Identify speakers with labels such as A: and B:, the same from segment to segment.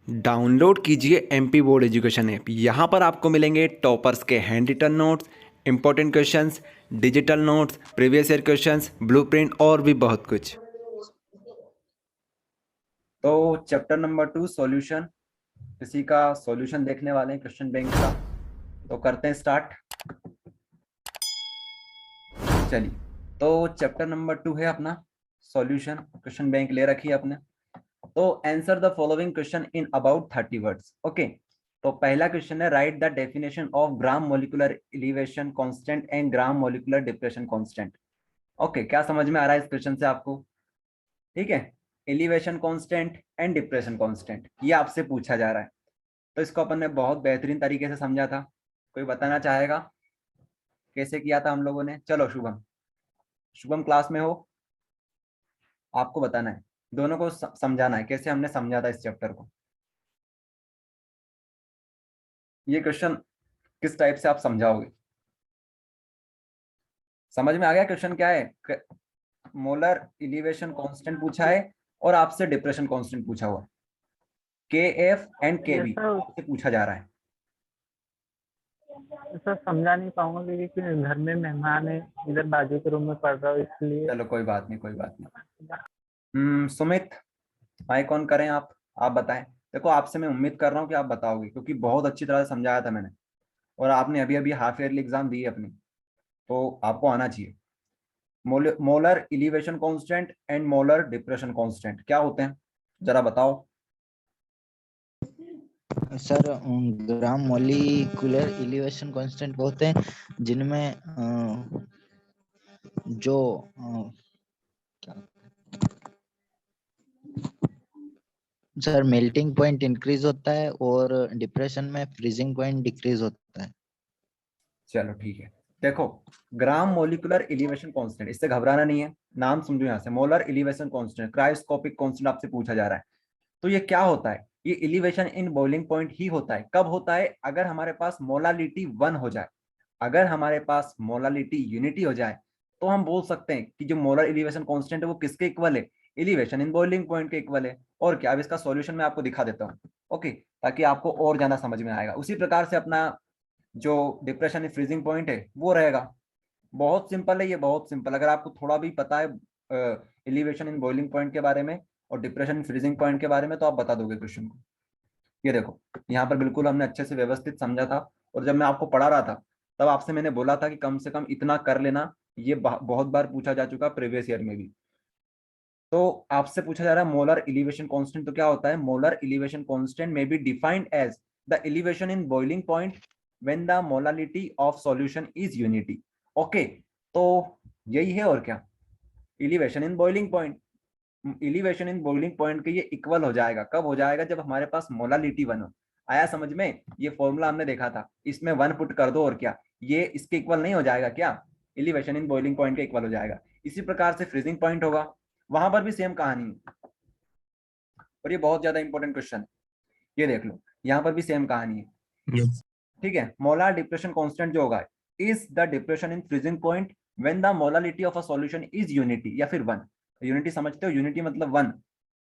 A: Download कीजिए MP board education app. यहाँ पर आपको मिलेंगे टॉपर्स के hand written notes, important questions, digital notes, previous year questions, blueprint और भी बहुत कुछ।
B: तो चैप्टर नंबर 2 सॉल्यूशन, किसी का सॉल्यूशन देखने वाले हैं क्वेश्चन बैंक का। तो करते हैं स्टार्ट। चलिए, तो चैप्टर नंबर 2 है अपना सॉल्यूशन। क्वेश्चन बैंक ले रखी है आपने। तो answer the following question in about 30 words. Okay, तो पहला क्वेश्चन है right the definition of gram molecular elevation constant and gram molecular depression constant. Okay, क्या समझ में आ रहा है इस क्वेश्चन से आपको? ठीक है, elevation constant and depression constant ये आपसे पूछा जा रहा है। तो इसको अपन ने बहुत बेहतरीन तरीके से समझा था। कोई बताना चाहेगा कैसे किया था हम लोगों ने? चलो शुभम, शुभम क्लास में हो, आपको बताना है, दोनों को समझाना है कैसे हमने समझा था इस चैप्टर को। ये क्वेश्चन किस टाइप से आप समझाओगे? समझ में आ गया क्वेश्चन क्या है? मोलर एलिवेशन कांस्टेंट पूछा है और आपसे डिप्रेशन कांस्टेंट पूछा हुआ है। के एफ एंड के
C: ये
B: बी
C: सर
B: आपसे पूछा जा रहा है।
C: सर समझा नहीं पाऊंगा क्योंकि घर में मेहमान है, इधर बाजू के रूम में पढ़ रहा हूँ इसलिए।
B: चलो कोई बात नहीं, कोई बात नहीं। सुमित, माइक ऑन करें आप बताएं। देखो, आपसे मैं उम्मीद कर रहा हूँ कि आप बताओगे, क्योंकि बहुत अच्छी तरह से समझाया था मैंने और आपने अभी अभी हाफ ईयरली एग्जाम दी है अपनी, तो आपको आना चाहिए। Molar elevation constant and molar depression constant क्या होते हैं, जरा बताओ।
D: Sir gram molecular elevation constant होते हैं जिनमें जो क्या सर मेल्टिंग पॉइंट इंक्रीज होता है और डिप्रेशन में फ्रीजिंग पॉइंट डिक्रीज होता है।
B: चलो ठीक है, देखो, ग्राम मोलिकुलर एलिवेशन कांस्टेंट, इससे घबराना नहीं है, नाम समझो यहाँ से। Molar elevation constant, cryoscopic constant आपसे पूछा जा रहा है। तो ये क्या होता है? ये एलिवेशन इन बॉइलिंग पॉइंट ही होता है। कब होता है? अगर हमारे पास मोलालिटी 1 हो जाए, अगर हमारे पास मोलालिटी यूनिटी हो जाए, तो हम बोल सकते हैं कि जो मोलर एलिवेशन कांस्टेंट है वो किसके इक्वल है? एलिवेशन इन बॉइलिंग पॉइंट के इक्वल है। और क्या, अब इसका सॉल्यूशन मैं आपको दिखा देता हूँ, ओके, ताकि आपको और ज्यादा समझ में आएगा। उसी प्रकार से अपना जो डिप्रेशन इन फ्रीजिंग पॉइंट है वो रहेगा। बहुत सिंपल है ये, बहुत सिंपल। अगर आपको थोड़ा भी पता है एलिवेशन इन बॉइलिंग पॉइंट के बारे में और डिप्रेशन इन फ्रीजिंग पॉइंट के बारे में, तो आप बता दोगे क्वेश्चन को। ये देखो, यहाँ पर बिल्कुल हमने अच्छे से व्यवस्थित समझा था। और जब मैं आपको पढ़ा रहा था तब आपसे मैंने बोला था कि कम से कम इतना कर लेना। ये बहुत बार पूछा जा चुका प्रीवियस ईयर में भी। तो आपसे पूछा जा रहा है मोलर एलिवेशन कांस्टेंट, तो क्या होता है? मोलर एलिवेशन कांस्टेंट में be defined as the elevation in boiling point when the molality of solution is unity. Okay, तो यही है और क्या, elevation in boiling point. Elevation in boiling point के ये इक्वल हो जाएगा। कब हो जाएगा? जब हमारे पास मोलालिटी 1 हो। आया समझ में? ये फॉर्मूला हमने देखा था, इसमें 1 पुट कर दो और क्या, ये इसके इक्वल नहीं हो जाएगा क्या? एलिवेशन इन बॉइलिंग पॉइंट के इक्वल हो जाएगा। इसी प्रकार से फ्रीजिंग पॉइंट होगा, वहां पर भी सेम कहानी है। और ये बहुत ज्यादा इंपॉर्टेंट क्वेश्चन है, ये देख लो, यहाँ पर भी सेम कहानी है। yes. ठीक है, मोलार डिप्रेशन कांस्टेंट जो होगा is the depression in freezing point when the molality of a solution is unity या फिर 1। यूनिटी समझते हो? यूनिटी मतलब 1।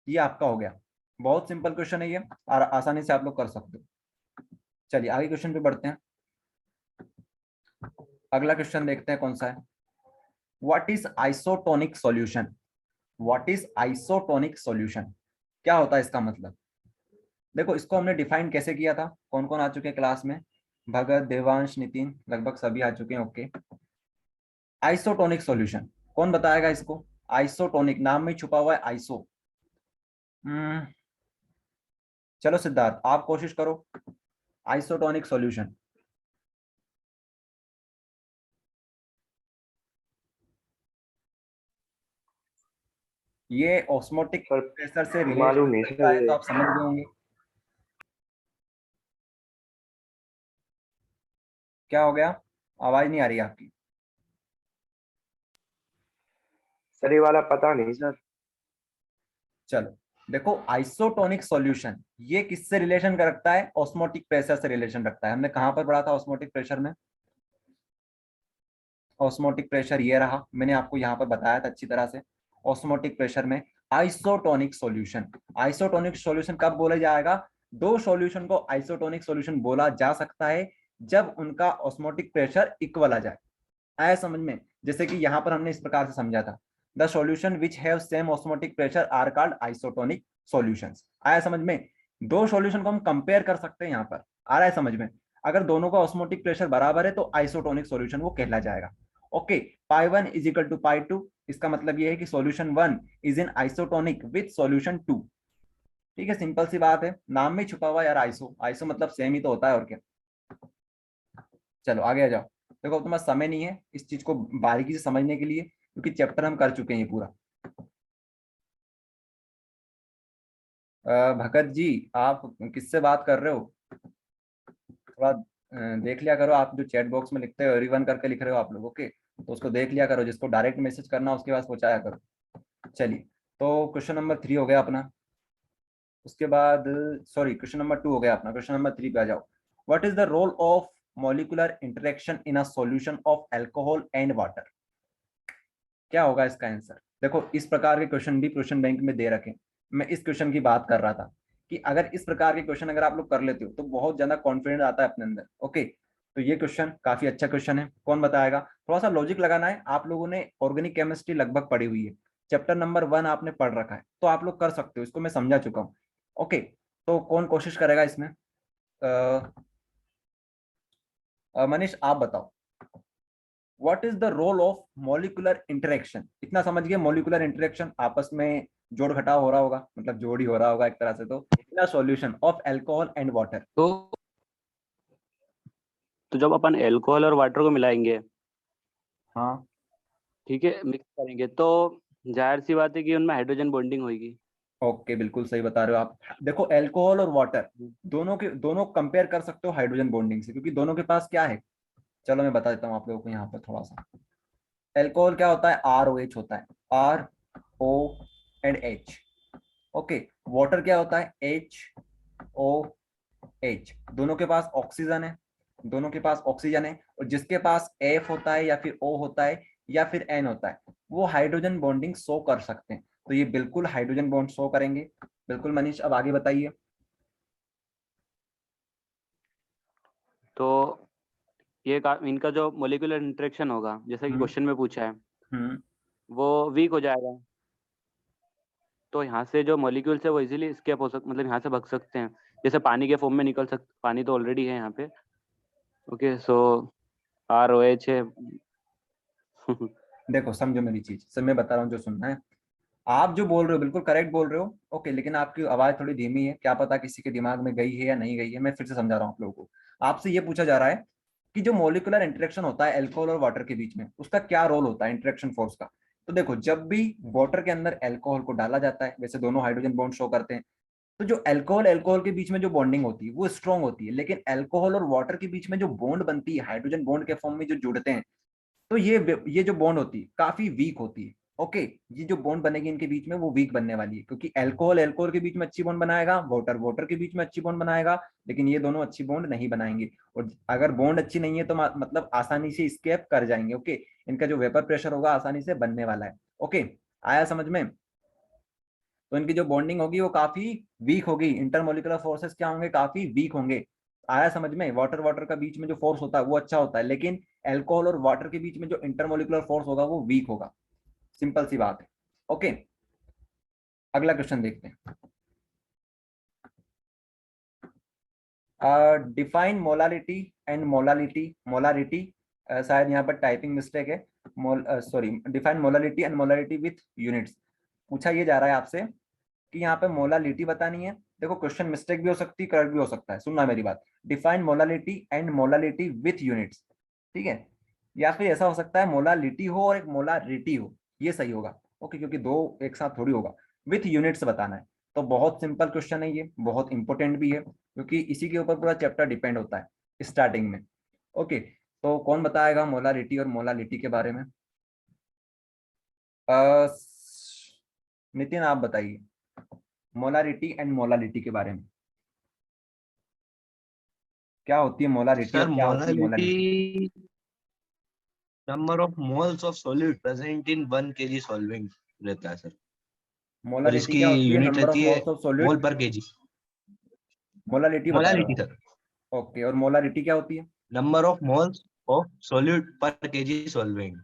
B: ये आपका हो गया। बहुत सिंपल क्वेश्चन है ये, और आसानी से आप लोग कर सकते हो। चलिए आगे क्वेश्चन पे बढ़ते हैं। अगला क्वेश्चन देखते हैं कौन सा है। What is isotonic solution? What is isotonic solution, क्या होता है इसका मतलब? देखो, इसको हमने डिफाइन कैसे किया था? कौन कौन आ चुके हैं क्लास में? भगत, देवांश, नितिन, लगभग सभी आ चुके हैं। ओके, आइसोटोनिक सॉल्यूशन कौन बताएगा इसको? आइसोटोनिक नाम में छुपा हुआ है आइसो। चलो सिद्धार्थ, आप कोशिश करो। आइसोटोनिक सॉल्यूशन, ये ऑस्मोटिक
E: सर
B: प्रेशर से
E: मालूम
B: रिलेशन
E: नहीं
B: करता है, तो
E: सर।
B: आप समझ गए होंगे। क्या हो गया? आवाज नहीं आ रही आपकी।
E: सर ये वाला पता नहीं सर।
B: चलो देखो, आइसोटोनिक सॉल्यूशन ये किससे रिलेशन रखता है? ऑस्मोटिक प्रेशर से रिलेशन रखता है। हमने कहां पर पढ़ा था ऑस्मोटिक प्रेशर में? ऑस्मोटिक प्रेशर ये रहा, मैंने आपको यहाँ पर बताया था अच्छी तरह से। ऑस्मोटिक प्रेशर में आइसोटोनिक सॉल्यूशन, आइसोटोनिक सॉल्यूशन कब बोला जाएगा? दो सॉल्यूशन को आइसोटोनिक सॉल्यूशन बोला जा सकता है जब उनका ऑस्मोटिक प्रेशर इक्वल आ जाए। आया समझ में? जैसे कि यहाँ पर हमने इस प्रकार से समझा था, the solution which have same osmotic pressure are called isotonic solutions. आया समझ में? दो सॉल्यूशन को हम कंपेयर कर सकते हैं यहाँ पर, आ रहा है समझ में? अगर दोनों का ऑस्मोटिक प्रेशर बराबर है तो आइसोटोनिक सॉल्यूशन वो कहला जाएगा। Okay, pi 1 is equal to pi 2, इसका मतलब ये है कि solution 1 is in isotonic with solution 2। ठीक है, सिंपल सी बात है, नाम में छुपा हुआ यार आइसो, आइसो मतलब सेम ही तो होता है और क्या। चलो आगे आ जाओ। देखो तुम्हारा समय नहीं है इस चीज को बारीकी से समझने के लिए, क्योंकि चैप्टर हम कर चुके हैं ये पूरा। भगत जी आप किससे बात कर रहे हो? थोड़ा देख लिया करो, आप जो चैट बॉक्स में लिखते हो एवरीवन करके लिख रहे हो आप लोग, ओके, तो उसको देख लिया करो, जिसको डायरेक्ट मैसेज करना उसके पास पहुंचाया करो। चलिए, तो क्वेश्चन नंबर 3 हो गया अपना, उसके बाद सॉरी क्वेश्चन नंबर 2 हो गया अपना, क्वेश्चन नंबर 3 पे आ जाओ। What is the role of molecular interaction in a solution of alcohol and water? क्या होगा इसका आंसर? देखो इस प्रकार के क्वेश्चन भी क्वेश्चन बैंक में दे रखे, मैं इस क्वेश्चन की बात कर रहा था कि अगर इस प्रकार के क्वेश्चन अगर आप लोग कर लेते हो तो बहुत ज्यादा कॉन्फिडेंस आता है अपने अंदर। ओके, तो ये क्वेश्चन काफी अच्छा क्वेश्चन है, कौन बताएगा? थोड़ा सा लॉजिक लगाना है, आप लोगों ने ऑर्गेनिक केमिस्ट्री लगभग पढ़ी हुई है, चैप्टर नंबर 1 आपने पढ़ रखा है, तो आप लोग कर सकते हो, इसको मैं समझा चुका हूँ। ओके, तो कौन कोशिश करेगा इसमें? मनीष आप बताओ, what is the role of molecular interaction? इतना समझ गए, मॉलिक्यूलर इंटरेक्शन आपस में जोड़ घटाव हो रहा होगा, मतलब जोड़ ही हो रहा होगा एक तरह से, तो in solution of alcohol and water.
F: तो जब अपन अल्कोहल और वाटर को मिलाएंगे,
B: हाँ,
F: ठीक है, मिक्स करेंगे, तो जाहिर सी बात है कि उनमें हाइड्रोजन बॉन्डिंग होगी।
B: ओके, बिल्कुल सही बता रहे हो आप। देखो अल्कोहल और वाटर दोनों कंपेयर कर सकते हो हाइड्रोजन बॉन्डिंग से, क्योंकि दोनों के पास क्या है, चलो मैं बता देता हूँ आप लोगों को यहाँ पर थोड़ा सा। अल्कोहल क्या होता है? ROH होता है, RO&H। ओके, वाटर क्या होता है? HOH। दोनों के पास ऑक्सीजन है, दोनों के पास ऑक्सीजन है, और जिसके पास F होता है या फिर O होता है या फिर N होता है वो हाइड्रोजन बॉन्डिंग शो कर सकते हैं, तो ये बिल्कुल हाइड्रोजन बॉन्ड शो करेंगे। बिल्कुल मनीष, अब आगे बताइए।
F: तो ये इनका जो मोलिकुलर इंटरेक्शन होगा, जैसा कि क्वेश्चन में पूछा है, वो वीक हो जाएगा, तो यहाँ से जो मॉलिक्यूल्स है वो इजीली स्केप हो मतलब यहाँ से भाग सकते हैं, जैसे पानी के फॉर्म में निकल सकते, पानी तो ऑलरेडी है यहाँ पे। ओके, सो ROH है।
B: देखो समझो मेरी चीज, सब मैं बता रहा हूँ जो सुनना है। आप जो बोल रहे हो बिल्कुल करेक्ट बोल रहे हो, ओके, लेकिन आपकी आवाज थोड़ी धीमी है, क्या पता किसी के दिमाग में गई है या नहीं गई है, मैं फिर से समझा रहा हूँ आप लोगों को। आपसे ये पूछा जा रहा है कि जो मॉलिक्यूलर इंटरेक्शन होता है अल्कोहल और वाटर के बीच में, उसका क्या रोल होता है इंटरेक्शन फोर्स का? तो देखो, जब भी वाटर के अंदर अल्कोहल को डाला जाता है, वैसे दोनों हाइड्रोजन बॉन्ड शो करते हैं, तो जो अल्कोहल अल्कोहल के बीच में जो बॉन्डिंग होती है वो स्ट्रॉन्ग होती है, लेकिन अल्कोहल और वाटर के बीच में जो बॉन्ड बनती है हाइड्रोजन बॉन्ड के फॉर्म में जो जुड़ते हैं, तो ये जो बॉन्ड होती है काफी वीक होती है। ओके, ये जो बॉन्ड बनेगी इनके बीच में वो वीक बनने वाली है, क्योंकि अल्कोहल अल्कोहल के बीच में अच्छी बॉन्ड बनाएगा, वाटर वाटर के बीच में अच्छी बॉन्ड बनाएगा, लेकिन ये दोनों अच्छी बॉन्ड नहीं बनाएंगे, और अगर बॉन्ड अच्छी नहीं है तो मतलब आसानी से स्केप कर जाएंगे। ओके, इनका जो वेपर प्रेशर होगा आसानी से बनने वाला है। ओके, आया समझ में? तो इनकी जो बॉन्डिंग होगी वो काफी वीक होगी, इंटरमोलिकुलर फोर्सेस क्या होंगे? काफी वीक होंगे। आया समझ में? वाटर वाटर का बीच में जो फोर्स होता है वो अच्छा होता है, लेकिन अल्कोहल और वाटर के बीच में जो इंटरमोलिकुलर फोर्स होगा वो वीक होगा, सिंपल सी बात है। ओके, अगला क्वेश्चन देखते हैं। डिफाइन मोलालिटी एंड मोलारिटी शायद यहाँ पर टाइपिंग मिस्टेक है, sorry, define molality and molarity with units पूछा ये जा रहा है आपसे कि यहाँ पे मोलालिटी बतानी है। देखो क्वेश्चन मिस्टेक भी हो सकती है, करेक्ट भी हो सकता है, सुनना मेरी बात। Define molality and molality with units, ठीक है, या फिर ऐसा हो सकता है मोलालिटी हो और एक मोलारिटी हो, ये सही होगा। ओके, क्योंकि दो एक साथ थोड़ी होगा, विथ यूनिट्स बताना है। तो बहुत सिंपल क्वेश्चन है ये, बहुत इंपॉर्टेंट भी है, क्योंकि इसी के ऊपर पूरा चैप्टर डिपेंड होता है स्टार्टिंग में। ओके, तो कौन बताएगा मोलारिटी और मोलालिटी के बारे में? नितिन आप बताइए मोलारिटी एंड मोलालिटी के बारे में, क्या होती है मोलारिटी
G: सर
B: और क्या होती है molality?
G: Molality number of moles of solute present in 1 kg solvent रहता है सर, और
B: मोलारिटी
G: इसकी
B: क्या होती है?
G: यूनिट
B: नंबर ऑफ
G: रहती है
B: मोल्स ऑफ
G: मोल
B: सॉल्यूट
G: पर केजी।
B: मोलालिटी बता रहे
G: मोलालिटी
B: हो?
G: सर,
B: ओके, और मोलारिटी क्या होती है?
G: Number of moles of solute पर केजी सॉल्विंग।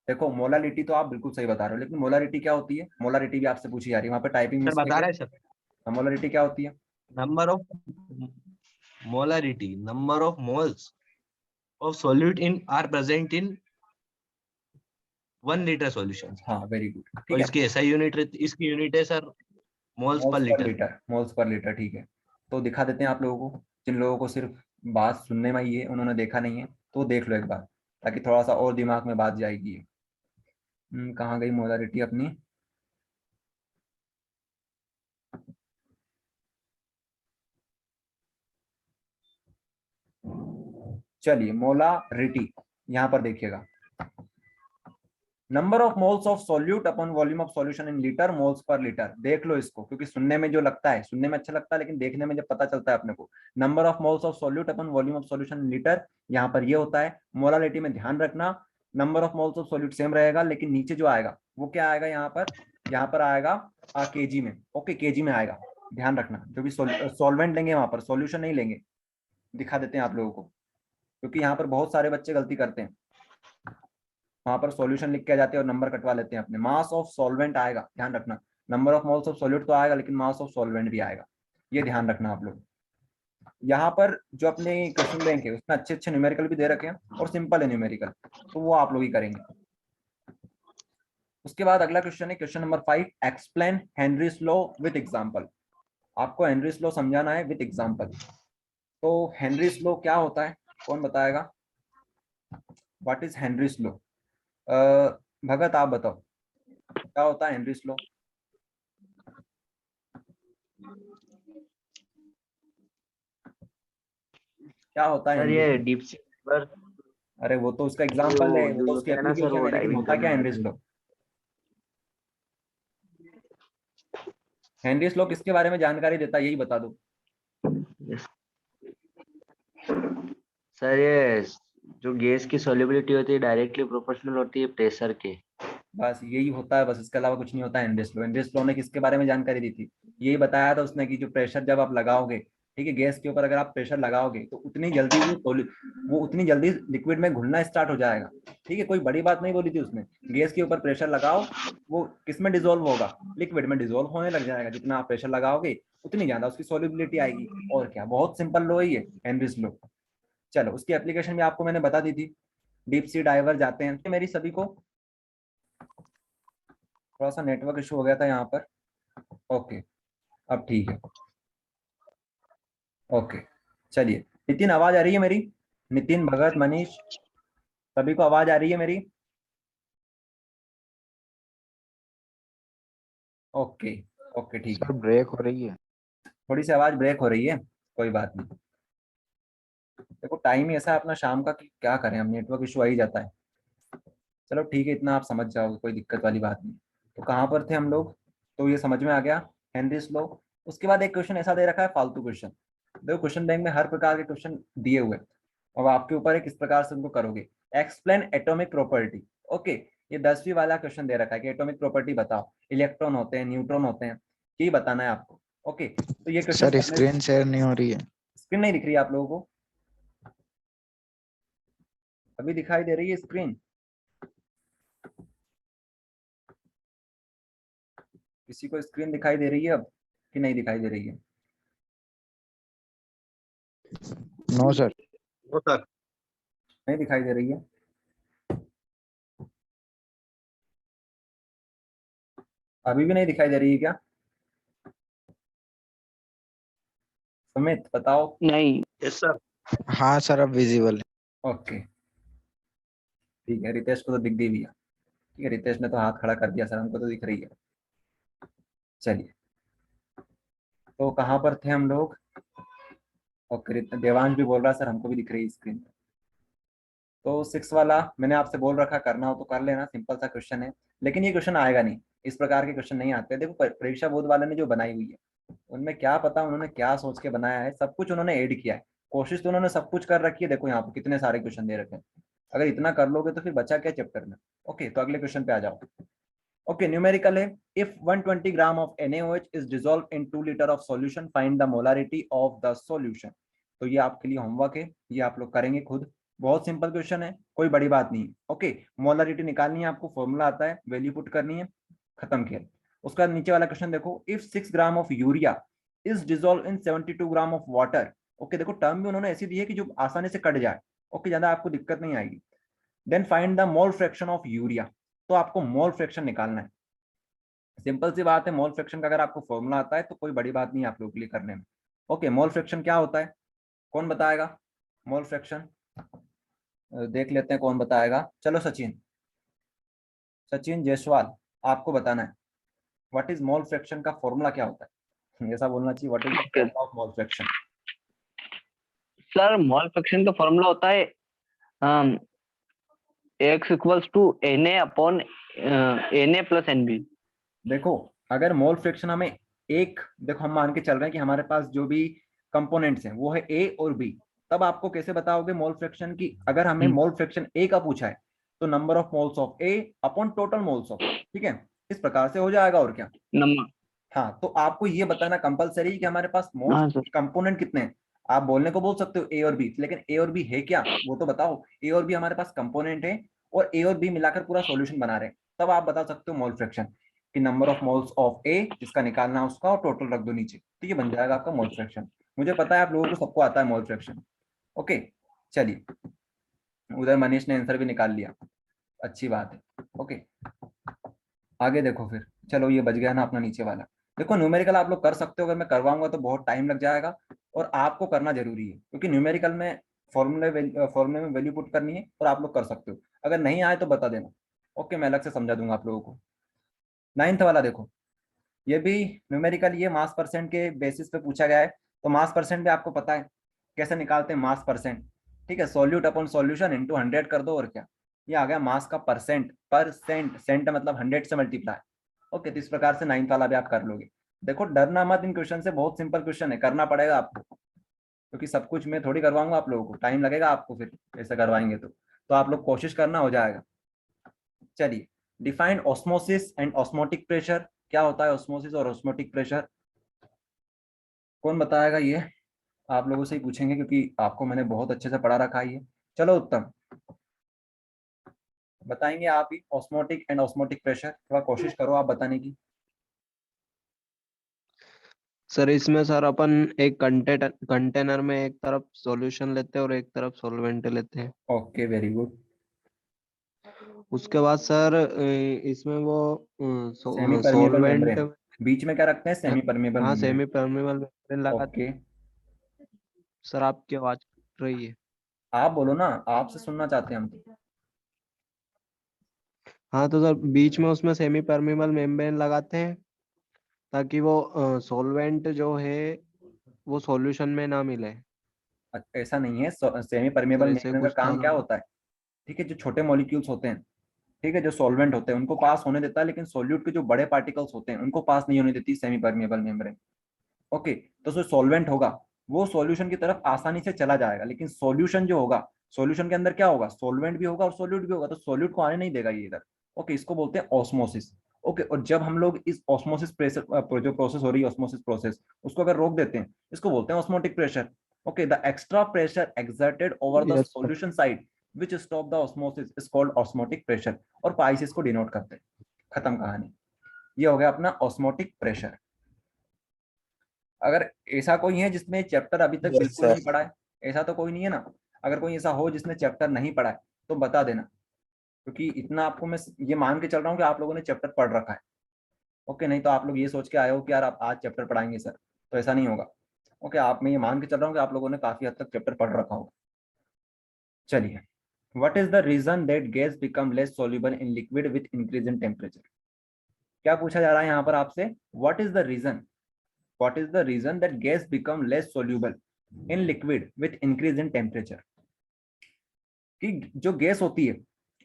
B: देखो मोलालिटी तो आप बिल्कुल सही बता रहे हो, लेकिन मोलारिटी क्या होती है? मोलारिटी भी आपसे पूछी जा रही है, वहां पे टाइपिंग
G: सर
B: मिस्टेक
G: बता
B: है।
G: रहे हैं सर,
B: मोलारिटी क्या होती है?
G: Number of molarity, number of moles of solute in are present in 1 litre solution.
B: हाँ, वेरी गुड, ठीक
G: और
B: है।
G: इसकी ऐसा यूनिट, इसकी यूनिट है sir moles per litre.
B: Moles per litre, ठीक है। तो दिखा देते हैं आप लोगों को, जिन लोगों को सिर्फ बात सुनने में ही है, उन्होंने देखा नहीं है, तो देख लो एक बार, ताकि थोड़ा सा और दिमाग में बात जाएगी। कहाँ गई मोलारिटी अपनी? चलिए, मोलारिटी यहाँ पर देखिएगा, number of moles of solute upon volume of solution in litre, moles per litre. देख लो इसको, क्योंकि सुनने में जो लगता है, सुनने में अच्छा लगता है, लेकिन देखने में जब पता चलता है अपने को, number of moles of solute upon volume of solution in litre, यहाँ पर ये होता है। मोलालिटी में ध्यान रखना, number of moles of solute same रहेगा, लेकिन नीचे जो आएगा वो क्या आएगा? यहाँ पर आएगा केजी में। ओके, केजी में आएगा, ध्यान रखना। जो भी सॉल्वेंट लेंगे वहां पर सॉल्यूशन नहीं लेंगे। दिखा देते हैं आप लोगों को, क्योंकि यहाँ पर बहुत सारे बच्चे गलती करते हैं, वहां पर सॉल्यूशन लिख के आ जाते हैं और नंबर कटवा लेते हैं अपने। मास ऑफ सॉल्वेंट आएगा, ध्यान रखना। Number of moles of solute तो आएगा, लेकिन मास ऑफ सॉल्वेंट भी आएगा, ये ध्यान रखना आप लोग। यहाँ पर जो अपने क्वेश्चन बैंक है उसमें अच्छे अच्छे न्यूमेरिकल भी दे रखे हैं और सिंपल है न्यूमेरिकल, तो वो आप लोग ही करेंगे। उसके बाद अगला क्वेश्चन है question number 5, explain Henry's law with example. आपको हेनरीज लॉ समझाना है विद एग्जांपल। तो हेनरीज लॉ क्या होता है, कौन बताएगा? What is Henry's law? Bhagat आप बताओ, क्या होता है हेनरीज लॉ? क्या होता है
H: सर
B: हेनरीज
H: ये
B: लॉ?
H: डीप सी पर
B: अरे वो तो उसका एग्जांपल है, वो
H: जो
B: तो उसकी
H: होता है ना सर,
B: एप्लीकेशन
H: वो
B: है, लेकिन
H: डाइविंग
B: होता क्या है
H: करने
B: हेनरीज
H: आते
B: लॉ? हेनरीज लॉ किसके बारे में जानकारी देता है, यही बता दो।
H: हैं। सर ये जो गैस की सॉल्युबिलिटी होती है डायरेक्टली प्रोपोर्शनल होती है प्रेशर के।
B: बस यही होता है, बस इसके अलावा कुछ नहीं होता है हेनरीज लॉ। हेनरीज लॉ ने किसके बारे में जानकारी दी थी? यही बताया था उसने कि जो प्रेशर जब आप लगाओगे, ठीक है, गैस के ऊपर अगर आप प्रेशर लगाओगे तो उतनी जल्दी वो उतनी जल्दी लिक्विड में घुलना स्टार्ट हो जाएगा। ठीक है, कोई बड़ी बात नहीं बोली थी उसने। गैस के ऊपर प्रेशर लगाओ, वो किस में डिजोल्व होगा? लिक्विड में डिजोल्व होने लग जाएगा। जितना आप प्रेशर लगाओगे उतनी ज्यादा उसकी सॉल्युबिलिटी आएगी। और क्या, बहुत सिंपल लॉ है ये हेनरीज लॉ। चलो, उसकी एप्लीकेशन भी आपको मैंने बता दी थी। डीप सी डाइवर जाते हैं मेरी सभी को, थोड़ा सा नेटवर्क इशू हो गया था यहाँ पर। ओके, अब ठीक है। ओके, चलिए, नितिन आवाज आ रही है मेरी? नितिन, भगत, मनीष, सभी को आवाज आ रही है मेरी? ओके, ओके, ठीक है।
D: सर ब्रेक हो रही है।
B: थोड़ी सी आवाज ब्रेक हो रही है, कोई बात नहीं। देखो टाइम ही ऐसा है अपना शाम का, कि क्या करें हम, नेटवर्क इशू आ ही जाता है। चलो ठीक है, इतना आप समझ जाओगे, कोई दिक्कत वाली बात नहीं। तो कहाँ पर थे हम लोग? तो ये समझ में आ गया, हेनरीज लॉ। उसके बाद एक क्वेश्चन ऐसा दे रखा है, फालतू क्वेश्चन। देखो क्वेश्चन बैंक में हर प्रकार के क्वेश्चन दिए हुए हैं, अब आपके ऊपर है किस प्रकार से उनको करोगे। Explain atomic property. ओके, ये 10वीं वाला क्वेश्चन दे रखा है कि एटॉमिक प्रॉपर्टी बताओ। इलेक्ट्रॉन होते हैं, न्यूट्रॉन होते हैं, यही बताना है आपको। ओके, तो ये क्वेश्चन
D: सर स्क्रीन शेयर नहीं हो रही है।
B: स्क्रीन नहीं दिख रही है आप लोगों को? अभी दिखाई दे रही है स्क्रीन? किसी को स्क्रीन दिखाई दे रही है अब कि नहीं दिखाई दे रही है?
D: No sir.
G: वो सर,
B: नहीं दिखाई दे रही है? अभी भी नहीं दिखाई दे रही है क्या? सुमित बताओ।
F: नहीं।
G: Yes sir.
D: हाँ सर, अब विजिबल है।
B: ओके, ठीक है, रितेश को तो दिख गई भी है। ठीक है, रितेश ने तो हाथ खड़ा कर दिया, सर हमको तो दिख रही है। चलिए, तो कहाँ पर थे हम लोग? ओके, देवांश भी बोल रहा है सर हमको भी दिख रही है स्क्रीन। तो 6 वाला मैंने आपसे बोल रखा, करना हो तो कर लेना, सिंपल सा क्वेश्चन है, लेकिन ये क्वेश्चन आएगा नहीं, इस प्रकार के क्वेश्चन नहीं आते। देखो परीक्षा बोर्ड वाले ने जो बनाई हुई है, उनमें क्या पता उन्होंने क्या सोच के बनाया है, सब कुछ उन्होंने ऐड किया है। कोशिश तो उन्होंने सब कुछ कर रखी है। देखो यहाँ पर कितने सारे क्वेश्चन दे रखे हैं, अगर इतना कर लोगे तो फिर बचा क्या चैप्टर में। ओके, तो अगले क्वेश्चन पे आ जाओ। ओके, न्यूमेरिकल है, if 120 gram of NaOH is dissolve in 2 litre of solution, find the molarity of the solution. तो ये आपके लिए होमवर्क है, ये आप लोग करेंगे खुद, बहुत सिंपल क्वेश्चन है, कोई बड़ी बात नहीं है। ओके, मोलारिटी निकालनी है आपको, फॉर्मूला आता है, वैल्यू पुट करनी है, खत्म खेल। उसका नीचे वाला क्वेश्चन देखो, if 6 gram of urea is dissolve in 72 gram of water. Okay, देखो टर्म भी उन्होंने ऐसी दी है कि जो आसानी से कट जाए। ओके, ज्यादा आपको दिक्कत नहीं आएगी। Then find the mole fraction of urea, तो आपको मोल फ्रैक्शन निकालना है। सिंपल सी बात है, मोल फ्रैक्शन का अगर आपको फॉर्मूला आता है तो कोई बड़ी बात नहीं है आप लोगों के लिए करने में। ओके, मोल फ्रैक्शन क्या होता है, कौन बताएगा मोल फ्रैक्शन? देख लेते हैं कौन बताएगा। चलो सचिन, सचिन जायसवाल, आपको बताना है व्हाट इज मोल फ्रैक्शन का फॉर्मूला क्या होता है, ऐसा बोलना चाहिए, what is the formula of mole fraction.
I: Sir mole fraction का फॉर्मूला होता है x equals to Na upon Na plus NB।
B: देखो अगर मोल फ्रैक्शन हमें एक, देखो हम मान के चल रहे हैं कि हमारे पास जो भी कंपोनेंट्स हैं वो है A और B, तब आपको कैसे बताओगे मोल फ्रैक्शन की? अगर हमें मोल फ्रैक्शन A का पूछा है तो number of moles of A upon total moles of, ठीक है, इस प्रकार से हो जाएगा। और क्या
I: नंबर,
B: हाँ, तो आपको ये बताना कंपलसरी है कि हमारे पास
I: हाँ
B: मोल्स
I: सर।
B: कंपोनेंट कितने हैं। आप बोलने को बोल सकते हो A और B, लेकिन A और B है क्या वो तो बताओ। A और B हमारे पास कंपोनेंट है और A और B मिलाकर पूरा सॉल्यूशन बना रहे हैं, तब आप बता सकते हो मोल फ्रैक्शन कि number of moles of A जिसका निकालना है उसका, और टोटल रख दो नीचे, तो ये बन जाएगा आपका मोल फ्रैक्शन। मुझे पता है आप लोगों को सबको आता है मोल फ्रैक्शन। ओके, चलिए, उधर मनीष ने आंसर भी निकाल लिया, अच्छी बात है। ओके, आगे देखो फिर, चलो ये बच गया ना अपना नीचे वाला। देखो न्यूमेरिकल आप लोग कर सकते हो, अगर मैं करवाऊंगा तो बहुत टाइम लग जाएगा, और आपको करना जरूरी है क्योंकि न्यूमेरिकल में फॉर्मूले में वैल्यू पुट करनी है, और आप लोग कर सकते हो। अगर नहीं आए तो बता देना, ओके, मैं अलग से समझा दूंगा आप लोगों को। 9th वाला देखो, ये भी न्यूमेरिकल, ये मास परसेंट के बेसिस पे पूछा गया है। तो मास परसेंट भी आपको पता है कैसे निकालते हैं मास परसेंट, ठीक है, सॉल्यूट अपॉन सॉल्यूशन इनटू 100 कर दो, और क्या, ये आ गया मास का परसेंट, परसेंट, सेंट मतलब 100 से मल्टीप्लाई। ओके, तो इस प्रकार से 9th वाला भी आप कर लोगे। देखो डरना मत इन क्वेश्चन से, बहुत सिंपल क्वेश्चन है, करना पड़ेगा आपको, क्योंकि सब कुछ मैं थोड़ी करवाऊंगा आप लोगों को, टाइम लगेगा आपको फिर ऐसा करवाएंगे तो आप लोग कोशिश करना, हो जाएगा। चलिए, define osmosis and osmotic pressure, क्या होता है ऑस्मोसिस और ऑस्मोटिक प्रेशर, कौन बताएगा? ये आप लोगों से ही पूछेंगे क्योंकि आपको मैंने बहुत अच्छे से पढ़ा रखा है ये। चलो उत्तम, बताएंगे आप ही ऑस्मोटिक एंड ऑस्मोटिक प्रेशर, थोड़ा कोशिश करो आप बताने की।
G: सर इसमें सर अपन एक कंटेनर में एक तरफ सॉल्यूशन लेते हैं और एक तरफ सॉल्वेंट लेते हैं।
B: Okay, very good.
G: उसके बाद सर इसमें वो
B: सेमी परमेबल
G: सॉल्वेंट,
B: मेम्ब्रेन, बीच में क्या रखते हैं? सेमी परमेबल
G: हाँ
B: मेम्ब्रेन।
G: सेमी परमेबल मेम्ब्रेन लगाते
B: ओके,
G: हैं। सर आपकी आवाज कट रही है।
B: आप बोलो ना, आपसे सुनना चाहते हैं हम तो।
G: हाँ तो सर बीच में उसमें सेमी परमेबल मेम्ब्रेन लगाते हैं ताकि वो सॉल्वेंट जो है वो सॉल्यूशन में ना मिले।
B: ऐसा नहीं है, सेमी
G: सर
B: परमेबल
G: ऐसे
B: मेम्ब्रेन का
G: कुछ था
B: काम
G: ना।
B: क्या होता है? ठीक है, जो छोटे मॉलिक्यूल्स होते हैं, ठीक है, जो सॉल्वेंट होते हैं उनको पास होने देता है, लेकिन सॉल्यूट के जो बड़े पार्टिकल्स होते हैं उनको पास नहीं होने देती सेमी परमेबल मेम्ब्रेन। ओके, तो जो सॉल्वेंट होगा वो सॉल्यूशन की तरफ आसानी से चला जाएगा, लेकिन सॉल्यूशन जो होगा, सॉल्यूशन के अंदर क्या होगा? सॉल्वेंट भी होगा और सॉल्यूट भी होगा, तो सॉल्यूट को आने नहीं देगा ये इधर। ओके, इसको बोलते हैं ऑस्मोसिस। ओके, और जब हम लोग इस ऑस्मोसिस प्रेशर जो प्रोसेस हो रही है, ऑस्मोसिस प्रोसेस, उसको अगर रोक देते हैं, इसको बोलते हैं osmotic pressure. Okay, the extra pressure exerted over the
G: yes sir.
B: Solution side which stop the osmosis is called osmotic pressure, और पाई से इसको डिनोट करते हैं। खत्म कहानी, ये हो गया अपना ऑस्मोटिक प्रेशर। अगर ऐसा कोई है जिसने चैप्टर अभी तक
E: यस
B: बिल्कुल
E: सर।
B: नहीं पढ़ा है, ऐसा तो कोई नहीं है ना? अगर कोई ऐसा हो जिसने चैप्टर नहीं पढ़ा है तो बता देना, क्योंकि इतना आपको मैं ये मान के चल रहा हूँ कि आप लोगों ने चैप्टर पढ़ रखा है। ओके, नहीं तो आप लोग ये सोच के आए हो कि यार आप आज चैप्टर पढ़ाएंगे सर, तो ऐसा नहीं होगा। ओके, आप, मैं ये मान के चल रहा हूँ कि आप लोगों ने काफी हद तक चैप्टर पढ़ रखा होगा। चलिए, what is the reason that gas become less soluble in liquid with increase in temperature? क्या पूछा जा रहा है यहाँ पर आपसे? What is the reason, what is the reason that gas become less soluble in liquid with increase in temperature? कि जो गैस होती है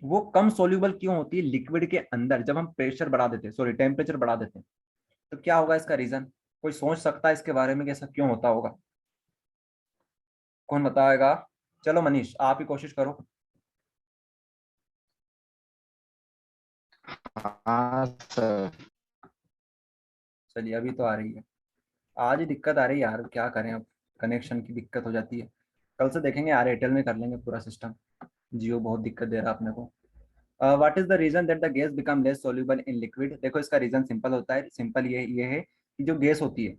B: वो कम सोल्यूबल क्यों होती है लिक्विड के अंदर जब हम प्रेशर बढ़ा देते हैं, सॉरी टेम्परेचर बढ़ा देते हैं? तो क्या होगा इसका रीजन? कोई सोच सकता है इसके बारे में कि ऐसा क्यों होता होगा? कौन बताएगा? चलो मनीष, आप ही कोशिश करो।
H: हाँ सर।
B: चलिए अभी तो आ रही है। आज ही दिक्कत आ रही है यार, क्या करें अब, कनेक्शन की दिक्कत हो जाती है। कल से देखेंगे यार, एयरटेल में कर लेंगे पूरा सिस्टम। जियो बहुत दिक्कत दे रहा है अपने को। What is the reason that the gas become less soluble in liquid? देखो इसका रीजन सिंपल होता है, सिंपल ये है कि जो गैस होती है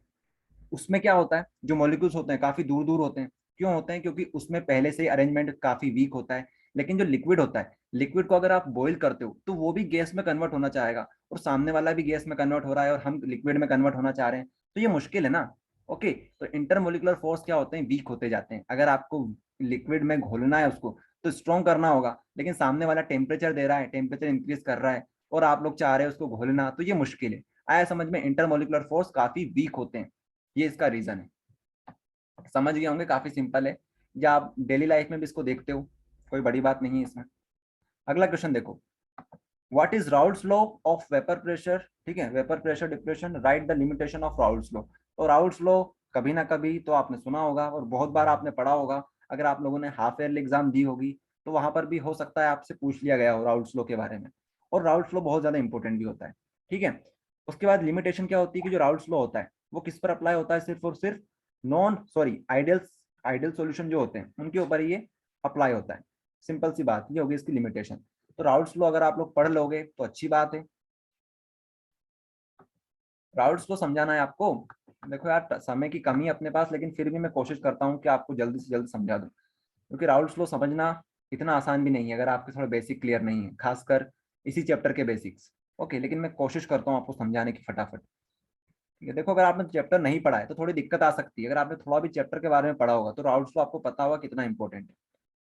B: उसमें क्या होता है, जो मॉलिक्यूल्स होते हैं काफी दूर दूर होते हैं। क्यों होते हैं? क्योंकि उसमें पहले से ही अरेंजमेंट काफी वीक होता है। लेकिन जो लिक्विड होता है, लिक्विड को अगर आप बॉईल करते हो तो वो भी गैस में कन्वर्ट होना चाहेगा, और सामने वाला भी गैस में कन्वर्ट हो रहा है और हम लिक्विड में कन्वर्ट होना चाह रहे हैं, तो ये मुश्किल है ना। ओके, तो इंटरमोलिकुलर फोर्स क्या होते हैं, वीक होते जाते हैं। अगर आपको लिक्विड में घोलना है उसको तो स्ट्रॉन्ग करना होगा, लेकिन सामने वाला टेम्परेचर दे रहा है, टेम्परेचर इंक्रीज कर रहा है, और आप लोग चाह रहे हैं उसको घोलना, तो ये मुश्किल है। आया समझ में? इंटरमोलिकुलर फोर्स काफी वीक होते हैं, ये इसका रीजन है। समझ गए होंगे, काफी सिंपल है, या आप डेली लाइफ में भी इसको देखते हो, कोई बड़ी बात नहीं है इसमें। अगला क्वेश्चन देखो, what is Raoult's law of vapour pressure? ठीक है, vapour pressure depression, right the limitation of Raoult's law. तो राउल्ट्स लॉ कभी ना कभी तो आपने सुना होगा और बहुत बार आपने पढ़ा होगा। अगर आप लोगों ने हाफ ईयरली एग्जाम दी होगी तो वहां पर भी हो सकता है आपसे पूछ लिया गया हो राउल्ट्स लॉ के बारे में, और राउल्ट्स लॉ बहुत ज्यादा इंपॉर्टेंट भी होता है। ठीक है, उसके बाद लिमिटेशन क्या होती है कि जो राउल्ट्स लॉ होता है वो किस पर अप्लाई होता है, सिर्फ और सिर्फ आइडियल सॉल्यूशन जो होते हैं उनके ऊपर ये अप्लाई होता है। सिंपल सी बात, ये होगी इसकी लिमिटेशन। तो राउल्ट्स लॉ अगर आप लोग पढ़ लोगे तो अच्छी बात है। राउल्ट्स लॉ समझाना है आपको। देखो यार, समय की कमी है अपने पास, लेकिन फिर भी मैं कोशिश करता हूँ कि आपको जल्दी से जल्दी समझा दूं, क्योंकि राउल्ट्स लॉ समझना इतना आसान भी नहीं है अगर आपके थोड़ा बेसिक क्लियर नहीं है, खासकर इसी चैप्टर के बेसिक्स। ओके, लेकिन मैं कोशिश करता हूँ आपको समझाने की फटाफट। ठीक है, देखो अगर आपने चैप्टर नहीं पढ़ा है तो थोड़ी दिक्कत आ सकती है। अगर आपने थोड़ा भी चैप्टर के बारे में पढ़ा होगा तो राउल्ट्स लॉ आपको पता होगा कितना इंपॉर्टेंट है।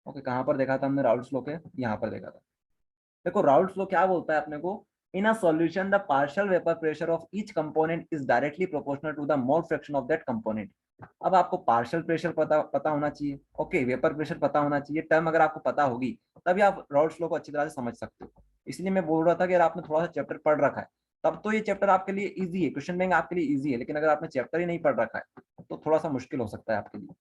B: ओके, कहाँ पर देखा था हमने राउल्ट्स लॉ के? यहाँ पर देखा था। देखो राउल्ट्स लॉ क्या बोलता है अपने को, in a solution the partial vapour pressure of each component is directly proportional to the mole fraction of that component. अब आपको पार्शियल प्रेशर पता होना चाहिए, ओके, वेपर प्रेशर पता होना चाहिए। टर्म अगर आपको पता होगी तभी आप राउल्ट्स लॉ को अच्छी तरह से समझ सकते हो। इसलिए मैं बोल रहा था कि अगर आपने थोड़ा सा चैप्टर पढ़ रखा है तब तो ये चैप्टर आपके लिए इजी है, क्वेश्चन बैंक आपके लिए इजी है। लेकिन अगर आपने चैप्टर ही नहीं पढ़ रखा है तो थोड़ा सा मुश्किल हो सकता है आपके लिए।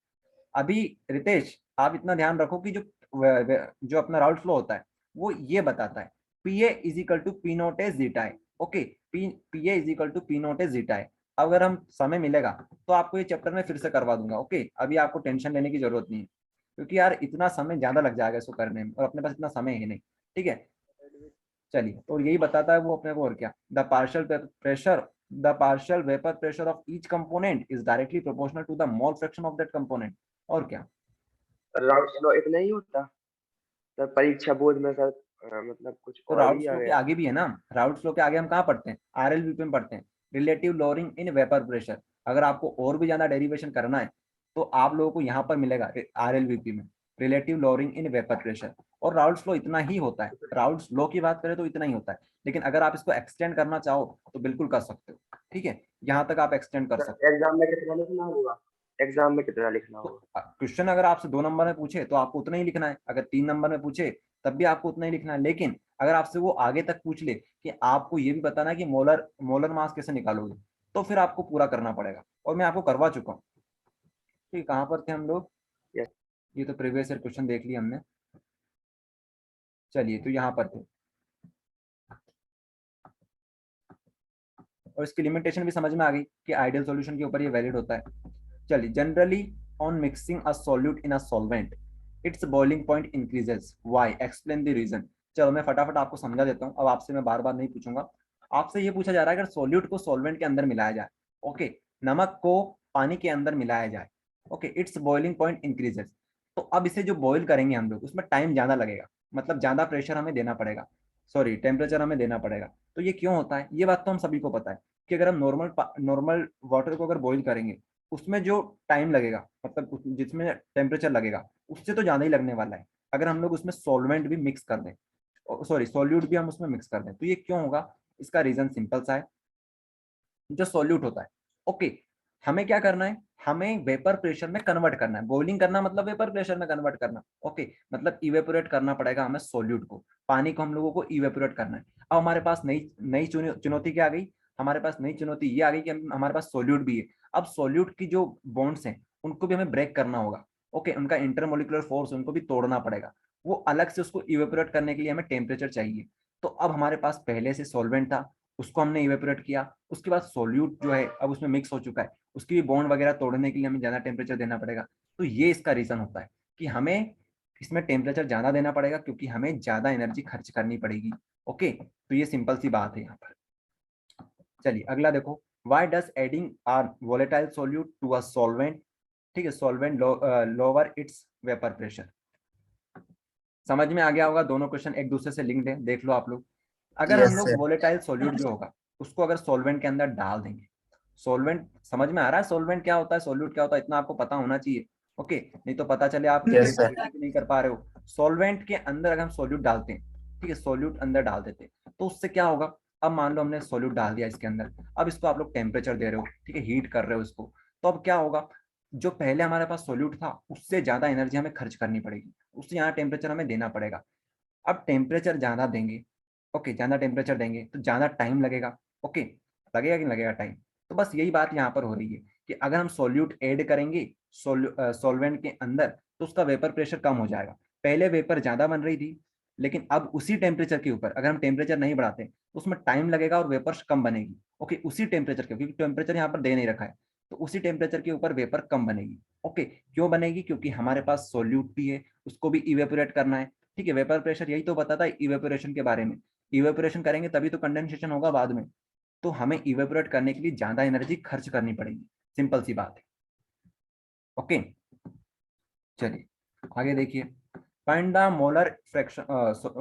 B: अभी रितेश, आप इतना ध्यान रखो कि जो अपना राउल्ट्स लॉ होता है वो ये बताता है p a is equal to p naught a zeta है। Okay, p a is equal to p naught a zeta है। अगर हम समय मिलेगा तो आपको ये चैप्टर में फिर से करवा दूंगा। ओके, अभी आपको टेंशन लेने की जरूरत नहीं है, क्योंकि यार इतना समय ज्यादा लग जाएगा इसको करने में और अपने पास इतना समय है नहीं। ठीक है, चलिए, तो यही बताता है वो अपने को। और क्या, the partial vapour pressure of each component is directly proportional to the mole fraction of that component. और क्या,
E: राउल्ट्स लॉ इतना ही होता सर? परीक्षा बोर्ड में सर मतलब कुछ
B: तो
E: और भी
B: राउल्ट्स
E: आ
B: लॉ के
E: गया?
B: आगे भी है ना। राउल्ट्स लॉ के आगे हम कहाँ पढ़ते हैं? आरएलवीपी में पढ़ते हैं, relative lowering in vapour pressure. अगर आपको और भी ज्यादा डेरिवेशन करना है तो आप लोगों को यहाँ पर मिलेगा आरएलवीपी में, relative lowering in vapour pressure. और राउल्ट्स लॉ इतना ही होता है, राउल्ट्स लॉ की बात करें तो इतना ही होता है। लेकिन अगर आप इसको एक्सटेंड करना चाहो तो बिल्कुल कर सकते हो। ठीक है, यहाँ तक आप एक्सटेंड कर सकते हो।
E: एग्जाम में कितना लिखना होगा? एग्जाम में कितना लिखना
B: तो
E: होगा?
B: क्वेश्चन अगर आपसे 2 नंबर में पूछे तो आपको उतना ही लिखना है, अगर 3 नंबर में पूछे तब भी आपको उतना ही लिखना है। लेकिन अगर आपसे वो आगे तक पूछ ले कि आपको ये भी बताना है कि मोलर मोलर मास कैसे निकालोगे, तो फिर आपको पूरा करना पड़ेगा, और मैं आपको करवा चुका हूँ। ठीक, कहाँ पर थे हम लोग?
E: Yes.
B: ये तो प्रीवियस ईयर क्वेश्चन देख लिया हमने। चलिए, तो यहाँ पर थे, और इसकी लिमिटेशन भी समझ में आ गई कि आइडियल सॉल्यूशन के ऊपर ये वैलिड होता है। चलिए, generally on mixing a solute in a solvent its boiling point increases, why, explain the reason. चलो मैं फटाफट आपको समझा देता हूँ, अब आपसे मैं बार बार नहीं पूछूंगा। आपसे ये पूछा जा रहा है अगर सॉल्यूट को सॉल्वेंट के अंदर मिलाया जाए, ओके, नमक को पानी के अंदर मिलाया जाए, okay, it's boiling point increases. तो अब इसे जो बॉइल करेंगे हम लोग उसमें टाइम ज्यादा लगेगा, मतलब ज्यादा प्रेशर हमें देना पड़ेगा, सॉरी टेम्परेचर हमें देना पड़ेगा। तो ये क्यों होता है? ये बात तो हम सभी को पता है कि अगर हम नॉर्मल वाटर को अगर बॉईल करेंगे उसमें जो टाइम लगेगा, मतलब जिसमें टेम्परेचर लगेगा उससे तो ज्यादा ही लगने वाला है अगर हम लोग उसमें सॉल्वेंट भी मिक्स कर दें, सॉरी सॉल्यूट भी हम उसमें मिक्स कर दें। तो ये क्यों होगा? इसका रीजन सिंपल सा है, जो सॉल्यूट होता है, ओके, हमें क्या करना है, हमें वेपर प्रेशर में कन्वर्ट करना है। बॉइलिंग करना मतलब वेपर प्रेशर में कन्वर्ट करना, ओके, मतलब इवेपोरेट करना पड़ेगा हमें सॉल्यूट को, पानी को हम लोगों को इवेपोरेट करना है। अब हमारे पास नई नई चुनौती क्या आ गई? हमारे पास नई चुनौती ये आ गई कि हमारे पास सॉल्यूट भी है। अब सॉल्यूट की जो बॉन्ड्स हैं उनको भी हमें ब्रेक करना होगा, ओके, उनका इंटरमोलिकुलर फोर्स उनको भी तोड़ना पड़ेगा। वो अलग से उसको इवेपोरेट करने के लिए हमें टेम्परेचर चाहिए। तो अब हमारे पास पहले से सॉल्वेंट था, उसको हमने इवेपोरेट किया, उसके बाद सोल्यूट जो है अब उसमें मिक्स हो चुका है, उसकी भी बॉन्ड वगैरह तोड़ने के लिए हमें ज्यादा टेम्परेचर देना पड़ेगा। तो ये इसका रीजन होता है कि हमें इसमें टेम्परेचर ज्यादा देना पड़ेगा, क्योंकि हमें ज्यादा एनर्जी खर्च करनी पड़ेगी। ओके, तो ये सिंपल सी बात है यहाँ पर। चलिए अगला देखो, why does adding are volatile solute to a solvent, ठीक है, solvent lower its vapour pressure. समझ में आ गया होगा, दोनों क्वेश्चन एक दूसरे से लिंक्ड है, देख लो आप लोग। अगर हम लोग वोलेटाइल सोल्यूट जो होगा उसको अगर सॉल्वेंट के अंदर डाल देंगे, सॉल्वेंट समझ में आ रहा है, सॉल्वेंट क्या होता है, सोल्यूट क्या होता है, इतना आपको पता होना चाहिए। ओके, नहीं तो पता चले आप नहीं कर पा रहे हो। सॉल्वेंट के अंदर अगर हम सोल्यूट डालते हैं, ठीक है, सोल्यूट अंदर डाल देते हैं, तो उससे क्या होगा, अब मान लो हमने सोल्यूट डाल दिया इसके अंदर, अब इसको आप लोग टेम्परेचर दे रहे हो, ठीक है, हीट कर रहे हो इसको, तो अब क्या होगा, जो पहले हमारे पास सोल्यूट था उससे ज्यादा एनर्जी हमें खर्च करनी पड़ेगी, उससे यहाँ टेम्परेचर हमें देना पड़ेगा। अब टेम्परेचर ज्यादा देंगे, ओके, ज्यादा टेम्परेचर देंगे तो ज्यादा टाइम लगेगा। ओके, लगेगा कि नहीं लगेगा टाइम। तो बस यही बात यहाँ पर हो रही है कि अगर हम सोल्यूट ऐड करेंगे सॉल्वेंट के अंदर, तो उसका वेपर प्रेशर कम हो जाएगा। पहले वेपर ज्यादा बन रही थी, लेकिन अब उसी टेम्परेचर के ऊपर अगर हम टेम्परेचर नहीं बढ़ाते तो उसमें टाइम लगेगा और वेपर कम बनेगी। ओके, उसी टेम्परेचर के, क्योंकि टेम्परेचर यहाँ पर दे नहीं रखा है, तो उसी टेम्परेचर के ऊपर वेपर कम बनेगी। ओके, क्यों बनेगी, क्योंकि हमारे पास सोल्यूट भी है, उसको भी इवेपोरेट करना है। ठीक है, वेपर प्रेशर यही तो बताता है इवेपोरेशन के बारे में, इवेपोरेशन करेंगे तभी तो कंडेंसेशन होगा बाद में, तो हमें इवेपोरेट करने के लिए ज्यादा एनर्जी खर्च करनी पड़ेगी, सिंपल सी बात है। ओके, चलिए आगे देखिए, find the molar fraction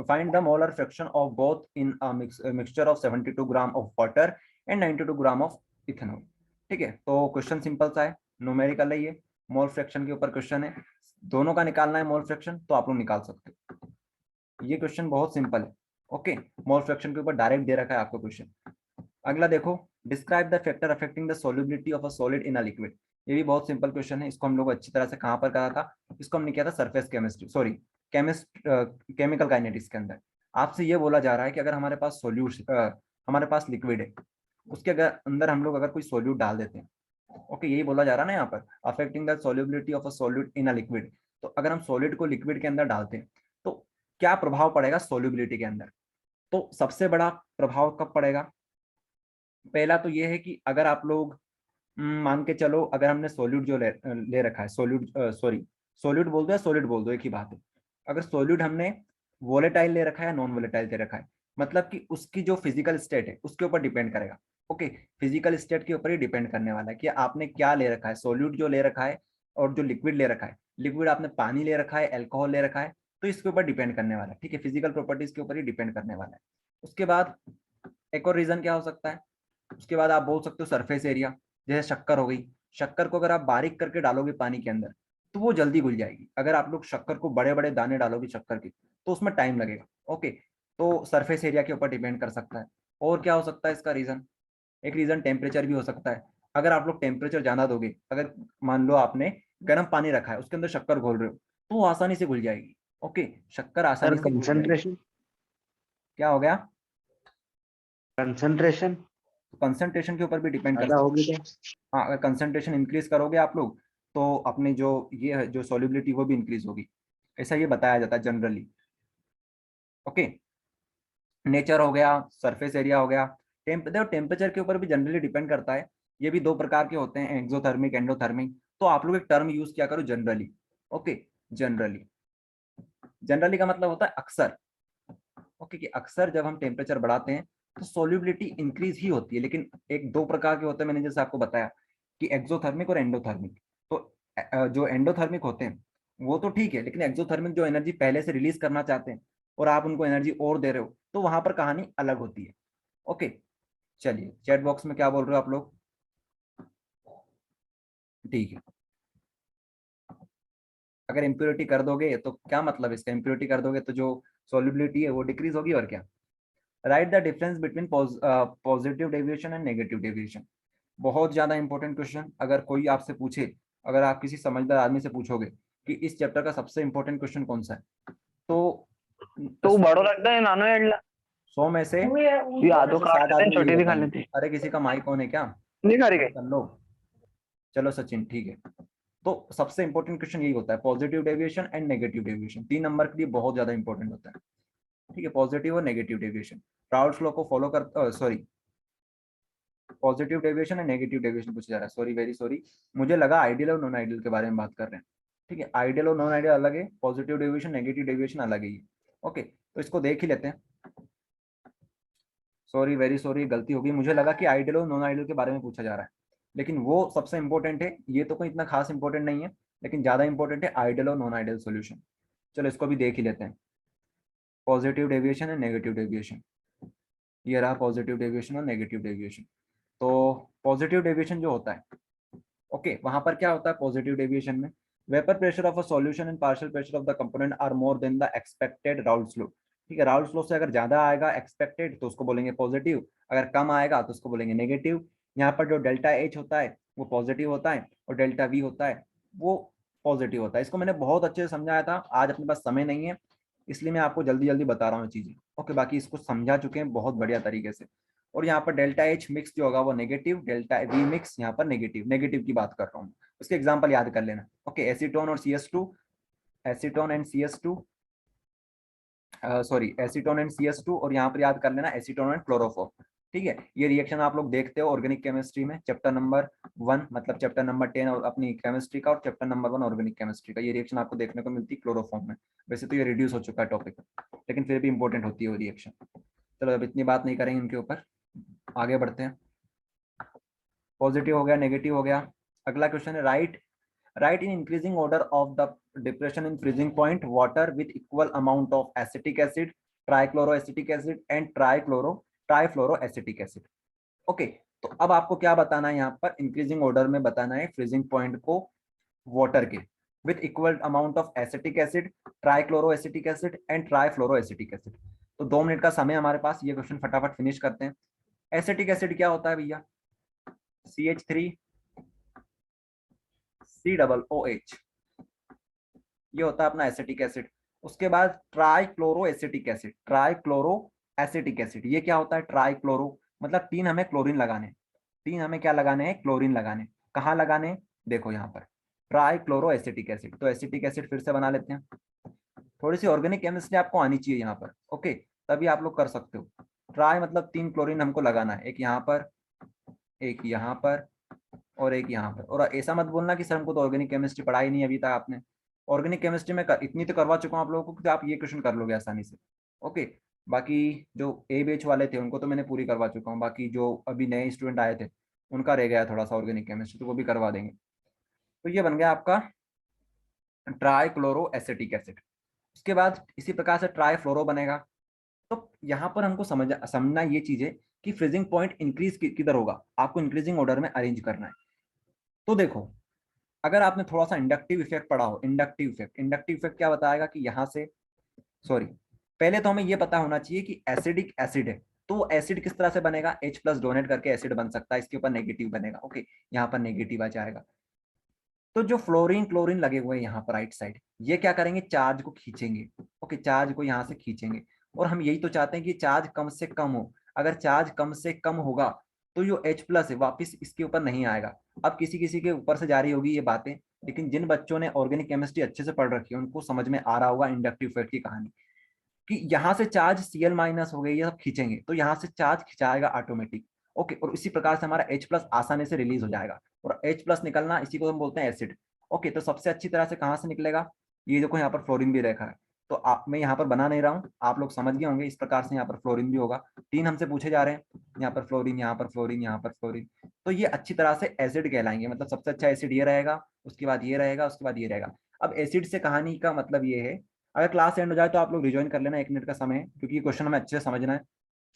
B: find the molar fraction of both in a mixture of 72 gram of water and 92 gram of ethanol। ठीक है, तो क्वेश्चन सिंपल सा है, न्यूमेरिकल है, ये मोल फ्रैक्शन के ऊपर क्वेश्चन है, दोनों का निकालना है मोल फ्रैक्शन, तो आप लोग निकाल सकते हो, ये क्वेश्चन बहुत सिंपल है। ओके, मोल फ्रैक्शन के ऊपर डायरेक्ट दे रखा है आपको क्वेश्चन। अगला देखो, describe the factor affecting the solubility of a solid in a liquid. ये भी बहुत सिंपल क्वेश्चन है, इसको हम लोग अच्छी तरह से कहाँ पर करा था, इसको हमने किया था surface chemistry, sorry chemical kinetics के अंदर। आपसे ये बोला जा रहा है कि अगर हमारे पास हमारे पास लिक्विड है, उसके अंदर हम लोग अगर कोई सोल्यूट डाल देते हैं, ओके, यही बोला जा रहा है ना यहाँ पर, affecting the solubility of a solute in a liquid. तो अगर हम सॉलिड को लिक्विड के अंदर डालते हैं तो क्या प्रभाव पड़ेगा सॉल्युबिलिटी के अंदर। तो सबसे बड़ा प्रभाव कब पड़ेगा, पहला तो ये है कि अगर आप लोग मान के चलो, अगर हमने सोल्यूट जो ले रखा है, सोल्यूट बोल दो या सोलिड बोल दो, एक ही बात है। अगर सोल्यूट हमने वोलेटाइल ले रखा है या नॉन वोलेटाइल ले रखा है, मतलब कि उसकी जो फिजिकल स्टेट है उसके ऊपर डिपेंड करेगा। ओके, फिजिकल स्टेट के ऊपर ही डिपेंड करने वाला है कि आपने क्या ले रखा है, सोल्यूट जो ले रखा है और जो लिक्विड ले रखा है, लिक्विड आपने पानी ले रखा है, अल्कोहल ले रखा है, तो इसके ऊपर डिपेंड करने वाला है। ठीक है, फिजिकल प्रॉपर्टीज के ऊपर ही डिपेंड करने वाला है। उसके बाद एक और रीजन क्या हो सकता है, उसके बाद आप बोल सकते हो सरफेस एरिया, जैसे शक्कर हो गई, शक्कर को अगर आप बारीक करके डालोगे पानी के अंदर तो वो जल्दी घुल जाएगी। अगर आप लोग शक्कर को बड़े बड़े दाने डालोगे शक्कर के, तो उसमें टाइम लगेगा। ओके, तो सरफेस एरिया के ऊपर डिपेंड कर सकता है। और क्या हो सकता है इसका रीजन, एक रीजन टेम्परेचर भी हो सकता है। अगर आप लोग टेम्परेचर ज्यादा दोगे, अगर मान लो आपने गर्म पानी रखा है उसके अंदर शक्कर घोल रहे हो, तो वो आसानी से घुल जाएगी। ओके, शक्कर आसानी से घुल जाएगी।
H: कंसंट्रेशन,
B: क्या हो गया,
H: कंसंट्रेशन
B: कंसंट्रेशन के ऊपर भी डिपेंड कर
H: ज्यादा
B: सकता
H: होगी
B: है।
H: तो
B: हाँ, अगर कंसंट्रेशन इंक्रीज करोगे आप लोग, तो अपनी जो ये है जो सॉल्युबिलिटी वो भी इंक्रीज होगी, ऐसा ये बताया जाता है जनरली। ओके, नेचर हो गया, सरफेस एरिया हो गया, देखो टेम्परेचर के ऊपर भी जनरली डिपेंड करता है। ये भी दो प्रकार के होते हैं, एक्सोथर्मिक, एंडोथर्मिक। तो आप लोग एक टर्म यूज किया करो, जनरली। ओके, जनरली, जनरली का मतलब होता है अक्सर। ओके, कि अक्सर जब हम टेम्परेचर बढ़ाते हैं तो सोल्युबिलिटी इंक्रीज ही होती है, लेकिन एक दो प्रकार के होते हैं, मैंने जैसे आपको बताया कि एक्सोथर्मिक और एंडोथर्मिक। तो जो एंडोथर्मिक होते हैं वो तो ठीक है, लेकिन एक्सोथर्मिक जो एनर्जी पहले से रिलीज करना चाहते हैं और आप उनको एनर्जी और दे रहे हो, तो वहां पर कहानी अलग होती है। ओके, चलिए चैट बॉक्स में क्या बोल रहे हो आप लोग, ठीक है। अगर इम्प्योरिटी कर दोगे तो क्या मतलब इसका, इम्प्योरिटी कर दोगे तो जो सोल्युबिलिटी है वो डिक्रीज होगी, और क्या। Right the difference between positive deviation and negative deviation. बहुत ज्यादा इंपॉर्टेंट क्वेश्चन, अगर कोई आपसे पूछे, अगर आप किसी समझदार आदमी से पूछोगे कि इस चैप्टर का सबसे इंपॉर्टेंट क्वेश्चन कौन सा है, तो
I: तू बड़ो लगता है नानो एडला
B: 100 में से
I: यादो काट
B: 7
I: लेते हैं,
B: आदमी यही
I: छोटी दिखा
B: बताएंगे।
I: लेते
B: अरे किसी का माइक ऑन है क्या,
I: नहीं करेंगे
B: कर लो। चलो सचिन, ठीक है। तो सबसे इंपॉर्टेंट क्वेश्चन यही होता है, positive deviation and negative deviation 3 number के लिए बहुत ज्यादा इंपॉर्टेंट होता है। ठीक है, पॉजिटिव और नेगेटिव डेविएशन। राउल्ट्स लॉ को फॉलो कर, सॉरी, पॉजिटिव डेविएशन और नेगेटिव डेविएशन पूछा जा रहा है, सॉरी, वेरी सॉरी, मुझे लगा आइडियल और नॉन आइडियल के बारे में बात कर रहे हैं। ठीक है, आइडियल और नॉन आइडियल अलग है, पॉजिटिव डेविएशन नेगेटिव डेविएशन अलग है ये। ओके, तो इसको देख ही लेते हैं। सॉरी, वेरी सॉरी, गलती होगी, मुझे लगा कि आइडियल और नॉन आइडियल के बारे में पूछा जा रहा है, लेकिन वो सबसे इंपॉर्टेंट है, ये तो कोई इतना खास इंपॉर्टेंट नहीं है, लेकिन ज्यादा इंपॉर्टेंट है आइडियल और नॉन आइडियल सॉल्यूशन। चलो इसको भी देख ही लेते हैं, positive deviation and negative deviation. ये रहा पॉजिटिव डेविएशन और नेगेटिव डेविएशन। तो पॉजिटिव डेविएशन जो होता है, ओके, वहां पर क्या होता है पॉजिटिव डेविएशन में, vapour pressure of a solution and partial pressure of the component are more than the expected Raoult's law. ठीक है, राउल्ट्स लॉ से अगर ज्यादा आएगा एक्सपेक्टेड तो उसको बोलेंगे पॉजिटिव, अगर कम आएगा तो उसको बोलेंगे नेगेटिव। यहाँ पर जो डेल्टा एच होता है वो पॉजिटिव होता है और डेल्टा वी होता है वो पॉजिटिव होता है। इसको मैंने बहुत अच्छे से समझाया था, आज अपने पास समय नहीं है इसलिए मैं आपको जल्दी जल्दी बता रहा हूँ चीजें। ओके, बाकी इसको समझा चुके हैं बहुत बढ़िया तरीके से। और यहाँ पर डेल्टा एच मिक्स जो होगा वो नेगेटिव, डेल्टा वी मिक्स यहाँ पर नेगेटिव, नेगेटिव की बात कर रहा हूँ, उसके एग्जांपल याद कर लेना। ओके, एसीटोन और CS2, acetone and CS2, sorry, acetone and CS2, और यहाँ पर याद कर लेना एसीटोन एंड क्लोरोफॉर्म। ठीक है, ये रिएक्शन आप लोग देखते हो ऑर्गेनिक केमिस्ट्री में, चैप्टर नंबर 1 मतलब चैप्टर नंबर 10 और अपनी केमिस्ट्री का, और चैप्टर नंबर 1 ऑर्गेनिक केमिस्ट्री का, ये रिएक्शन आपको देखने को मिलती है क्लोरोफॉर्म में। वैसे तो ये रिड्यूस हो चुका है टॉपिक, लेकिन फिर भी इंपॉर्टेंट होती है वो रिएक्शन। चलो अब इतनी बात नहीं करेंगे इनके ऊपर, आगे बढ़ते हैं। पॉजिटिव हो गया, नेगेटिव हो गया। अगला क्वेश्चन है, write in increasing order of the depression in freezing point water with equal amount of acetic acid, trichloroacetic acid and trifluoroacetic acid. Okay, तो अब आपको क्या बताना है, यहाँ पर इंक्रीजिंग ऑर्डर में बताना है फ्रीजिंग पॉइंट को वाटर के with equal amount of acetic acid, trichloroacetic acid and trifluoroacetic acid. तो 2 मिनट का समय हमारे पास, ये क्वेश्चन फटाफट फिनिश करते हैं। एसिटिक एसिड क्या होता है भैया, CH3COOH, ये होता है अपना एसिटिक एसिड। उसके बाद ट्राइक्लोरोएसिटिक एसिड, ट्राइक्लोरोएसिटिक एसिड, ये क्या होता है, ट्राइक्लोरो मतलब 3 हमें क्लोरीन लगाने, 3 हमें क्या लगाने हैं, क्लोरीन लगाने। कहाँ लगाने, देखो यहाँ पर ट्राइक्लोरोएसिटिक एसिड। तो एसिटिक एसिड फिर से बना लेते हैं, थोड़ी सी ऑर्गेनिक केमिस्ट्री आपको आनी चाहिए यहाँ पर, ओके, तभी आप लोग कर सकते हो। ट्राई मतलब 3 क्लोरीन हमको लगाना है, एक यहाँ पर, एक यहाँ पर और एक यहाँ पर। और ऐसा मत बोलना कि सर हमको तो ऑर्गेनिक केमिस्ट्री पढ़ाई नहीं अभी तक आपने। ऑर्गेनिक केमिस्ट्री में इतनी तो करवा चुका हूँ आप लोगों को कि आप ये क्वेश्चन कर लोगे आसानी से। ओके, बाकी जो ए बैच वाले थे उनको तो मैंने पूरी करवा चुका हूँ, बाकी जो अभी नए स्टूडेंट आए थे उनका रह गया थोड़ा सा ऑर्गेनिक केमिस्ट्री, तो वो भी करवा देंगे। तो ये बन गया आपका ट्राइक्लोरोएसिटिक एसिड। उसके बाद इसी प्रकार से ट्राइफ्लोरो बनेगा। तो यहाँ पर हमको समझना ये चीज है कि फ्रीजिंग पॉइंट इंक्रीज किधर होगा, आपको इंक्रीजिंग ऑर्डर में अरेंज करना है। तो देखो, अगर आपने थोड़ा सा इंडक्टिव इफेक्ट पढ़ा हो, इंडक्टिव इफेक्ट क्या बताएगा कि यहाँ से, सॉरी, पहले तो हमें ये पता होना चाहिए कि एसिडिक एसिड है, तो एसिड किस तरह से बनेगा, H+ डोनेट करके एसिड बन सकता है, इसके ऊपर नेगेटिव बनेगा। ओके, यहाँ पर नेगेटिव आ जाएगा। तो जो फ्लोरीन क्लोरीन लगे हुए हैं यहाँ पर राइट साइड, ये क्या करेंगे, चार्ज को खींचेंगे। ओके, चार्ज को यहाँ से खींचेंगे, और हम यही तो चाहते हैं कि चार्ज कम से कम हो। अगर चार्ज कम से कम होगा तो जो H+ है वापिस इसके ऊपर नहीं आएगा। अब किसी किसी के ऊपर से जा रही होगी ये बातें, लेकिन जिन बच्चों ने ऑर्गेनिक केमिस्ट्री अच्छे से पढ़ रखी है उनको समझ में आ रहा होगा इंडक्टिव इफेक्ट की कहानी, कि यहाँ से चार्ज Cl- हो गई, ये सब खींचेंगे तो यहाँ से चार्ज खिंचाएगा ऑटोमेटिक। ओके, और इसी प्रकार से हमारा H+ आसानी से रिलीज हो जाएगा, और H+ निकलना इसी को हम बोलते हैं एसिड। ओके, तो सबसे अच्छी तरह से कहाँ से निकलेगा, ये देखो यहाँ पर फ्लोरीन भी रखा है, तो मैं यहाँ पर बना नहीं रहा हूँ, आप लोग समझ गए होंगे। इस प्रकार से यहाँ पर फ्लोरीन भी होगा, 3 हमसे पूछे जा रहे हैं, यहाँ पर फ्लोरीन, यहाँ पर फ्लोरीन, यहाँ पर फ्लोरीन। तो ये अच्छी तरह से एसिड कहलाएंगे, मतलब सबसे अच्छा एसिड ये रहेगा, उसके बाद ये रहेगा, उसके बाद ये रहेगा। अब एसिड से कहानी का मतलब ये है, अगर क्लास एंड हो जाए तो आप लोग रिजॉइन कर लेना, 1 मिनट का समय है क्योंकि ये क्वेश्चन हमें अच्छे से समझना है।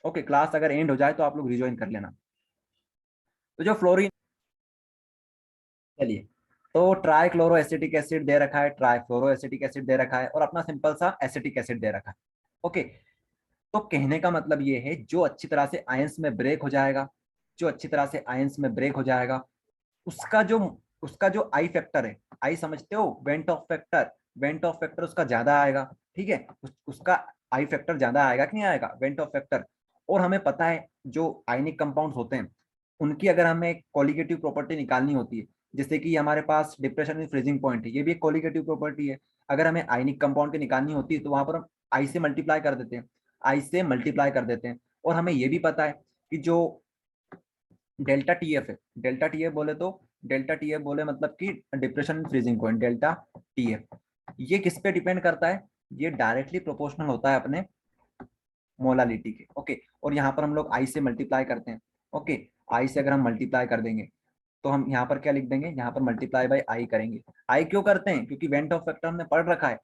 B: ओके, क्लास अगर एंड हो जाए तो आप लोग रिजॉइन कर लेना। तो जो फ्लोरीन, चलिए, तो ट्राइक्लोरोएसिटिक एसिड दे रखा है, ट्राइफ्लोरोएसिटिक एसिड दे रखा है, और अपना सिंपल सा एसिटिक एसिड दे रखा है। ओके, तो कहने का मतलब ये है, जो अच्छी तरह से आयंस में ब्रेक हो जाएगा, जो अच्छी तरह से आयंस में ब्रेक हो जाएगा, उसका जो आई फैक्टर है, आई समझते हो, वेंट ऑफ फैक्टर उसका ज्यादा आएगा। ठीक है, उसका आई फैक्टर ज्यादा आएगा कि नहीं आएगा, वेंट ऑफ फैक्टर। और हमें पता है जो आयनिक कंपाउंड्स होते हैं उनकी अगर हमें कोलिगेटिव प्रॉपर्टी निकालनी होती है, जैसे कि हमारे पास डिप्रेशन इन फ्रीजिंग पॉइंट है, ये भी एक कोलिगेटिव प्रॉपर्टी है। अगर हमें आयनिक कंपाउंड की निकालनी होती है तो वहां पर हम आई से मल्टीप्लाई कर देते हैं, आई से मल्टीप्लाई कर देते हैं। और हमें ये भी पता है कि जो डेल्टा टी एफ है, डेल्टा टी एफ बोले तो डेल्टा टी एफ बोले मतलब कि depression freezing point, delta T F ये किस पे डिपेंड करता है, ये डायरेक्टली प्रोपोर्शनल होता है अपने मोलालिटी के। ओके, और यहाँ पर हम लोग आई से मल्टीप्लाई करते हैं। ओके, आई से अगर हम मल्टीप्लाई कर देंगे तो हम यहाँ पर क्या लिख देंगे, यहाँ पर मल्टीप्लाई बाय आई करेंगे। आई क्यों करते हैं, क्योंकि वेंट ऑफ फैक्टर हमने पढ़ रखा है,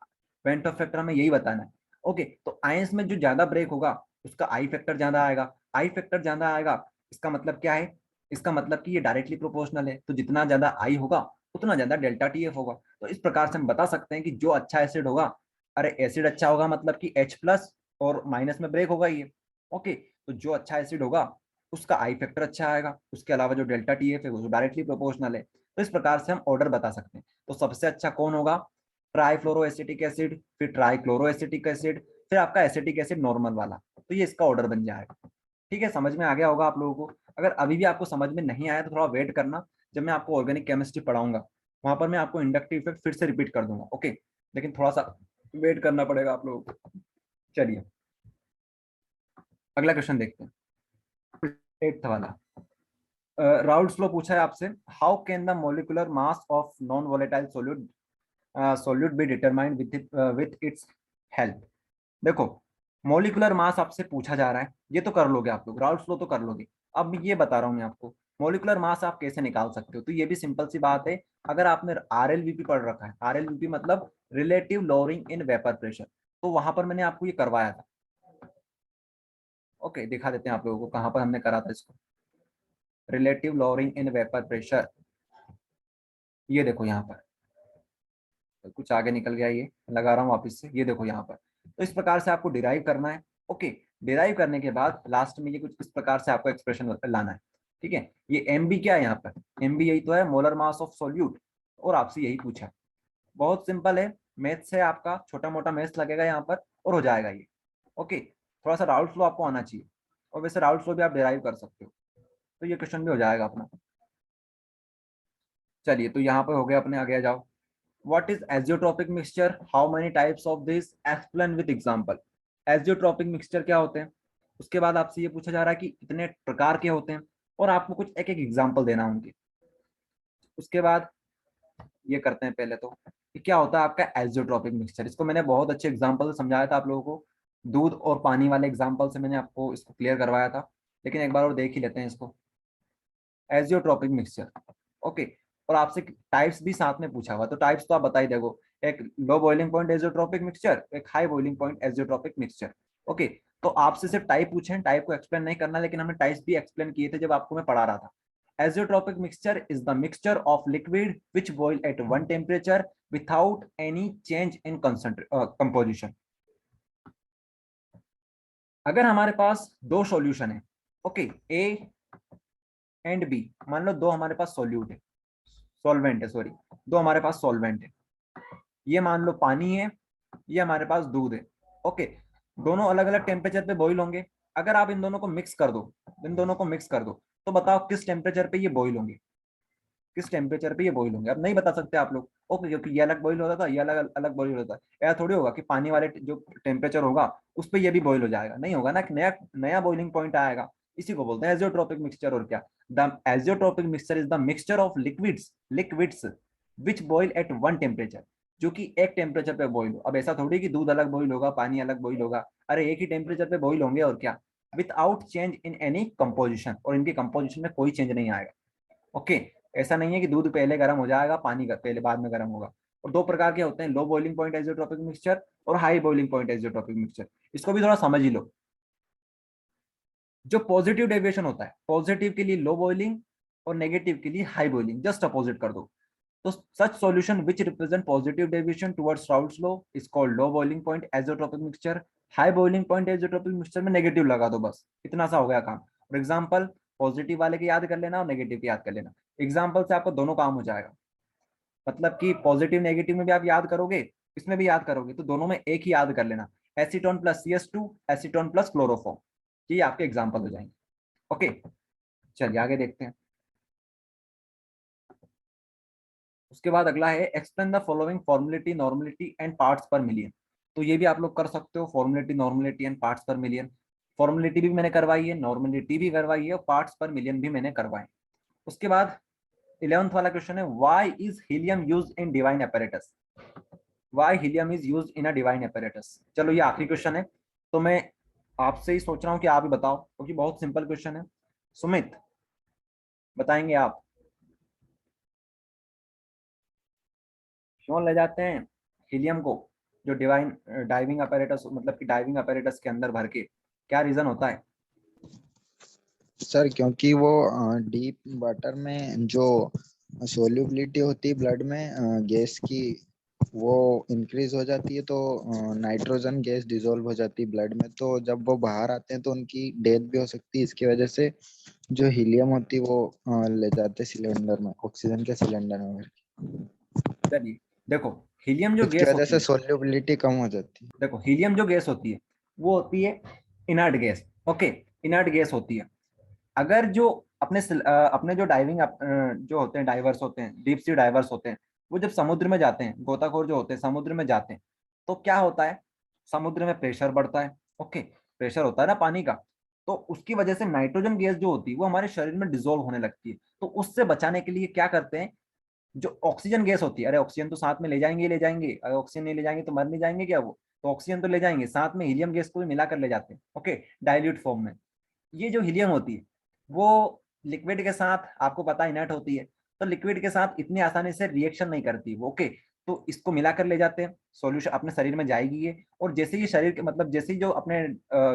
B: वेंट ऑफ फैक्टर हमें यही बताना है। ओके, तो आयंस में जो ज्यादा ब्रेक होगा उसका आई फैक्टर ज्यादा आएगा, आई फैक्टर ज्यादा आएगा इसका मतलब क्या है, इसका मतलब कि ये डायरेक्टली प्रोपोर्शनल है, तो जितना ज्यादा आई होगा उतना ज्यादा डेल्टा टी एफ होगा। तो इस प्रकार से हम बता सकते हैं कि जो अच्छा एसिड होगा, अरे एसिड अच्छा होगा मतलब कि H प्लस और माइनस में ब्रेक होगा ये। ओके, तो जो अच्छा एसिड होगा उसका आई फैक्टर अच्छा आएगा, उसके अलावा जो डेल्टा टी एफ है वो डायरेक्टली प्रोपोर्शनल है। तो इस प्रकार से हम ऑर्डर बता सकते हैं। तो सबसे अच्छा कौन होगा, ट्राइफ्लोरोएसिटिक एसिड, फिर ट्राइक्लोरोएसिटिक एसिड, फिर आपका एसिटिक एसिड नॉर्मल वाला। तो ये इसका ऑर्डर बन जाएगा। ठीक है, समझ में आ गया होगा आप लोगों को। अगर अभी भी आपको समझ में नहीं आया तो थोड़ा वेट करना, जब मैं आपको ऑर्गेनिक केमिस्ट्री पढ़ाऊंगा वहां पर मैं आपको इंडक्टिव इफेक्ट फिर से रिपीट कर दूंगा। ओके, लेकिन थोड़ा सा वेट करना पड़ेगा आप लोगों को। चलिए अगला क्वेश्चन देखते हैं, 8th वाला। राउल्ट्स लॉ पूछा है आपसे, how can the molecular mass of non volatile solute be determined with its help. देखो मोलिकुलर मास आपसे पूछा जा रहा है, ये तो कर लोगे आप लोग, राउल्ट्स लॉ तो कर लोगे। अब ये बता रहा हूँ मैं आपको मोलिकुलर मास आप कैसे निकाल सकते हो। तो ये भी सिंपल सी बात है, अगर आपने RLVP पढ़ रखा है, RLVP मतलब relative lowering in vapour pressure, तो वहां पर मैंने आपको ये करवाया था। ओके, दिखा देते हैं आप लोगों को कहां पर हमने करा था इसको, relative lowering in vapour pressure. ये देखो यहाँ पर, तो कुछ आगे निकल गया, ये लगा रहा हूँ वापिस से, ये देखो यहाँ पर। तो इस प्रकार से आपको डिराइव करना है। ओके, डिराइव करने के बाद लास्ट में ये कुछ इस प्रकार से आपको एक्सप्रेशन लाना है। ठीक है, ये MB क्या है यहाँ पर, MB यही तो है, मोलर मास ऑफ सोल्यूट, और आपसे यही पूछा है। बहुत सिंपल है, मैथ्स है आपका, छोटा मोटा मैथ्स लगेगा यहाँ पर और हो जाएगा ये। ओके, थोड़ा सा राउल्ट्स लॉ आपको आना चाहिए, और वैसे राउल्ट्स लॉ भी आप डिराइव कर सकते हो, तो ये क्वेश्चन भी हो जाएगा अपना। चलिए, तो यहाँ पर हो गया अपने, आगे जाओ। What is azeotropic mixture? How many types of this? Explain with example. Azeotropic mixture क्या होते हैं, उसके बाद आपसे ये पूछा जा रहा है कि इतने प्रकार के होते हैं, और आपको कुछ एक एक एग्जाम्पल देना उनके। उसके बाद ये करते हैं पहले तो कि क्या होता है आपका एजियोट्रोपिक मिक्सचर। इसको मैंने बहुत अच्छे एग्जाम्पल से समझाया था आप लोगों को, दूध और पानी वाले एग्जाम्पल से मैंने आपको इसको क्लियर करवाया था, लेकिन एक बार और देख ही लेते हैं इसको। एजियोट्रोपिक मिक्सचर, ओके, और आपसे टाइप्स भी साथ में पूछा हुआ, तो टाइप्स तो आप बता ही देखो, एक low boiling point azeotropic mixture, एक high boiling point azeotropic mixture. Okay, तो आपसे सिर्फ टाइप पूछे, टाइप को एक्सप्लेन नहीं करना, लेकिन हमने टाइप्स भी एक्सप्लेन किए थे जब आपको मैं पढ़ा रहा था। Azeotropic mixture is the mixture of liquid which boil at one temperature without any change in composition. अगर हमारे पास दो सॉल्यूशन है, ओके, A एंड B, मान लो दो हमारे पास सॉल्यूट है, सॉल्वेंट है, सॉरी, दो हमारे पास सॉल्वेंट है, ये मान लो पानी है, ये हमारे पास दूध है। ओके, दोनों अलग अलग टेम्परेचर पे बॉईल होंगे। अगर आप इन दोनों को मिक्स कर दो, इन दोनों को मिक्स कर दो, तो बताओ किस टेम्परेचर पे ये बॉईल होंगे, किस टेम्परेचर पे ये बॉईल होंगे। अब नहीं बता सकते आप लोग, ओके, क्योंकि ये अलग बॉईल होता था, ये अलग अलग बॉईल होता था। ऐसा थोड़ी होगा कि पानी वाले जो टेम्परेचर होगा उस पर ये भी बॉईल हो जाएगा, नहीं होगा ना, नया नया बॉइलिंग पॉइंट आएगा। इसी को बोलते हैं एजियोट्रोपिक मिक्सचर। और क्या, the azeotropic mixture is the mixture of liquids which boil at one temperature, जो कि एक टेम्परेचर पे बॉईल हो। अब ऐसा थोड़ी कि दूध अलग बॉईल होगा, पानी अलग बॉईल होगा, अरे एक ही टेम्परेचर पे बॉईल होंगे। और क्या, without change in any composition, और इनकी कंपोजिशन में कोई चेंज नहीं आएगा। ओके, ऐसा नहीं है कि दूध पहले गर्म हो जाएगा, पानी का पहले बाद में गर्म होगा। और दो प्रकार के होते हैं, लो बॉइलिंग पॉइंट एजियोट्रोपिक मिक्सचर और high boiling point azeotropic mixture. इसको भी थोड़ा समझ ही लो। जो पॉजिटिव डेविएशन होता है, पॉजिटिव के लिए लो बॉइलिंग और नेगेटिव के लिए हाई बॉइलिंग, जस्ट अपोजिट कर दो। तो such solution which represent positive deviation towards Raoult's law is called low boiling point azeotropic mixture. High boiling point azeotropic mixture में नेगेटिव लगा दो, बस इतना सा हो गया काम। फॉर एग्जांपल, पॉजिटिव वाले के याद कर लेना और नेगेटिव के याद कर लेना। एग्जांपल से आपको दोनों काम हो जाएगा, मतलब कि पॉजिटिव नेगेटिव में भी आप याद करोगे, इसमें भी याद करोगे, तो दोनों में एक ही याद कर लेना, acetone plus CS2, acetone plus chloroform, ये आपके एग्जांपल हो जाएंगे। ओके, चलिए आगे देखते हैं। उसके बाद अगला है, explain the following formality, normality and parts पर मिलियन। तो ये भी आप लोग कर सकते हो, फॉर्मुलेटी, नॉर्मलिटी एंड पार्ट्स पर मिलियन। फॉर्मुलेटी भी मैंने करवाई है, नॉर्मलिटी भी करवाई है और पार्ट्स पर मिलियन भी मैंने करवाए। उसके बाद 11th वाला क्वेश्चन है, why is helium used in divine apparatus? Why helium is used in a divine apparatus? चलो ये आखिरी क्वेश्चन है, तो मैं आपसे ही सोच रहा हूँ कि आप ही बताओ, क्योंकि बहुत सिंपल क्वेश्चन है। सुमित बताएंगे आप, क्यों ले जाते हैं हीलियम को जो डिवाइन डाइविंग अपैरेटस, मतलब कि डाइविंग अपैरेटस के अंदर भर के, क्या रीजन होता है?
D: सर क्योंकि वो डीप वाटर में जो सोल्यूबिलिटी होती है ब्लड में गैस की, वो इंक्रीज हो जाती है, तो नाइट्रोजन गैस डिसॉल्व हो जाती है ब्लड में, तो जब वो बाहर आते हैं तो उनकी डेथ भी हो सकती है। इसकी वजह से जो हीलियम होती है वो ले जाते हैं सिलेंडर में, ऑक्सीजन के सिलेंडर में भर के।
B: चलिए देखो, हीलियम जो
D: इसकी
B: गैस
D: वजह
B: होती
D: से
B: है,
D: सोल्यूबिलिटी कम हो जाती है।
B: देखो हीलियम जो गैस होती है वो होती है inert gas. Okay, inert gas होती है। अगर जो अपने जो डाइविंग जो होते हैं, डाइवर्स होते हैं, डीप सी डाइवर्स होते हैं, वो जब समुद्र में जाते हैं, गोताखोर जो होते हैं समुद्र में जाते हैं, तो क्या होता है, समुद्र में प्रेशर बढ़ता है। ओके, प्रेशर होता है ना पानी का, तो उसकी वजह से नाइट्रोजन गैस जो होती है वो हमारे शरीर में डिजोल्व होने लगती है। तो उससे बचाने के लिए क्या करते हैं, जो ऑक्सीजन गैस होती है, अरे ऑक्सीजन तो साथ में ले जाएंगे ही ले जाएंगे, अगर ऑक्सीजन नहीं ले जाएंगे तो मर नहीं जाएंगे क्या वो, तो ऑक्सीजन तो ले जाएंगे, साथ में हीलियम गैस को भी मिलाकर ले जाते हैं। ओके, डाइल्यूट फॉर्म में। ये जो हीलियम होती है वो लिक्विड के साथ, आपको पता है इनर्ट होती है, तो लिक्विड के साथ इतनी आसानी से रिएक्शन नहीं करती वो। ओके, तो इसको मिलाकर ले जाते हैं, सॉल्यूशन अपने शरीर में जाएगी ये, और जैसे ही शरीर के मतलब जैसे ही जो अपने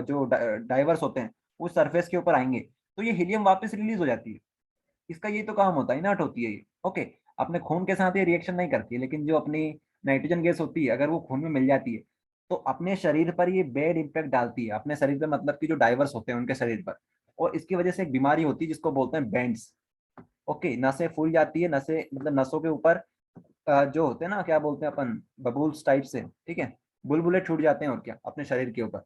B: जो डाइवर्स होते हैं वो सरफेस के ऊपर आएंगे, तो ये हीलियम वापस रिलीज हो जाती है। इसका ये तो काम होता है, इनर्ट होती है ये। ओके, अपने खून के साथ ये रिएक्शन नहीं करती है, लेकिन जो अपनी नाइट्रोजन गैस होती है अगर वो खून में मिल जाती है तो अपने शरीर पर ये बैड इंपैक्ट डालती है, अपने शरीर पर, मतलब कि जो डाइवर्स होते हैं उनके शरीर पर। और इसकी वजह से एक बीमारी होती है जिसको बोलते हैं बेंड्स। ओके, नसें फूल जाती है, नसें मतलब नसों के ऊपर जो होते हैं ना, क्या बोलते हैं अपन, बबूल्स टाइप से, ठीक है, बुलबुले छूट जाते हैं, और क्या अपने शरीर के ऊपर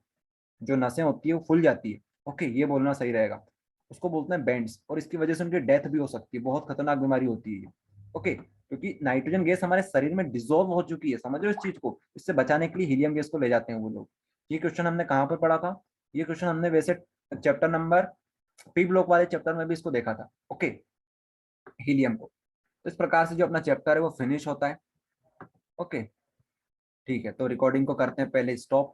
B: जो नसें होती है वो फूल जाती है। ओके, ये बोलना सही रहेगा, उसको बोलते हैं बेंड्स, और इसकी वजह से उनकी डेथ भी हो सकती है, बहुत खतरनाक बीमारी होती है ये। ओके, क्योंकि नाइट्रोजन गैस हमारे शरीर में डिजोल्व हो चुकी है, समझ रहे हो इस चीज को, इससे बचाने के लिए हीलियम गैस को ले जाते हैं वो लोग। ये क्वेश्चन हमने कहाँ पर पढ़ा था, ये क्वेश्चन हमने वैसे चैप्टर नंबर पी ब्लॉक वाले चैप्टर में भी इसको देखा था। ओके, हीलियम को। तो इस प्रकार से जो अपना चैप्टर है वो फिनिश होता है। ओके, ठीक है, तो रिकॉर्डिंग को करते हैं पहले स्टॉप।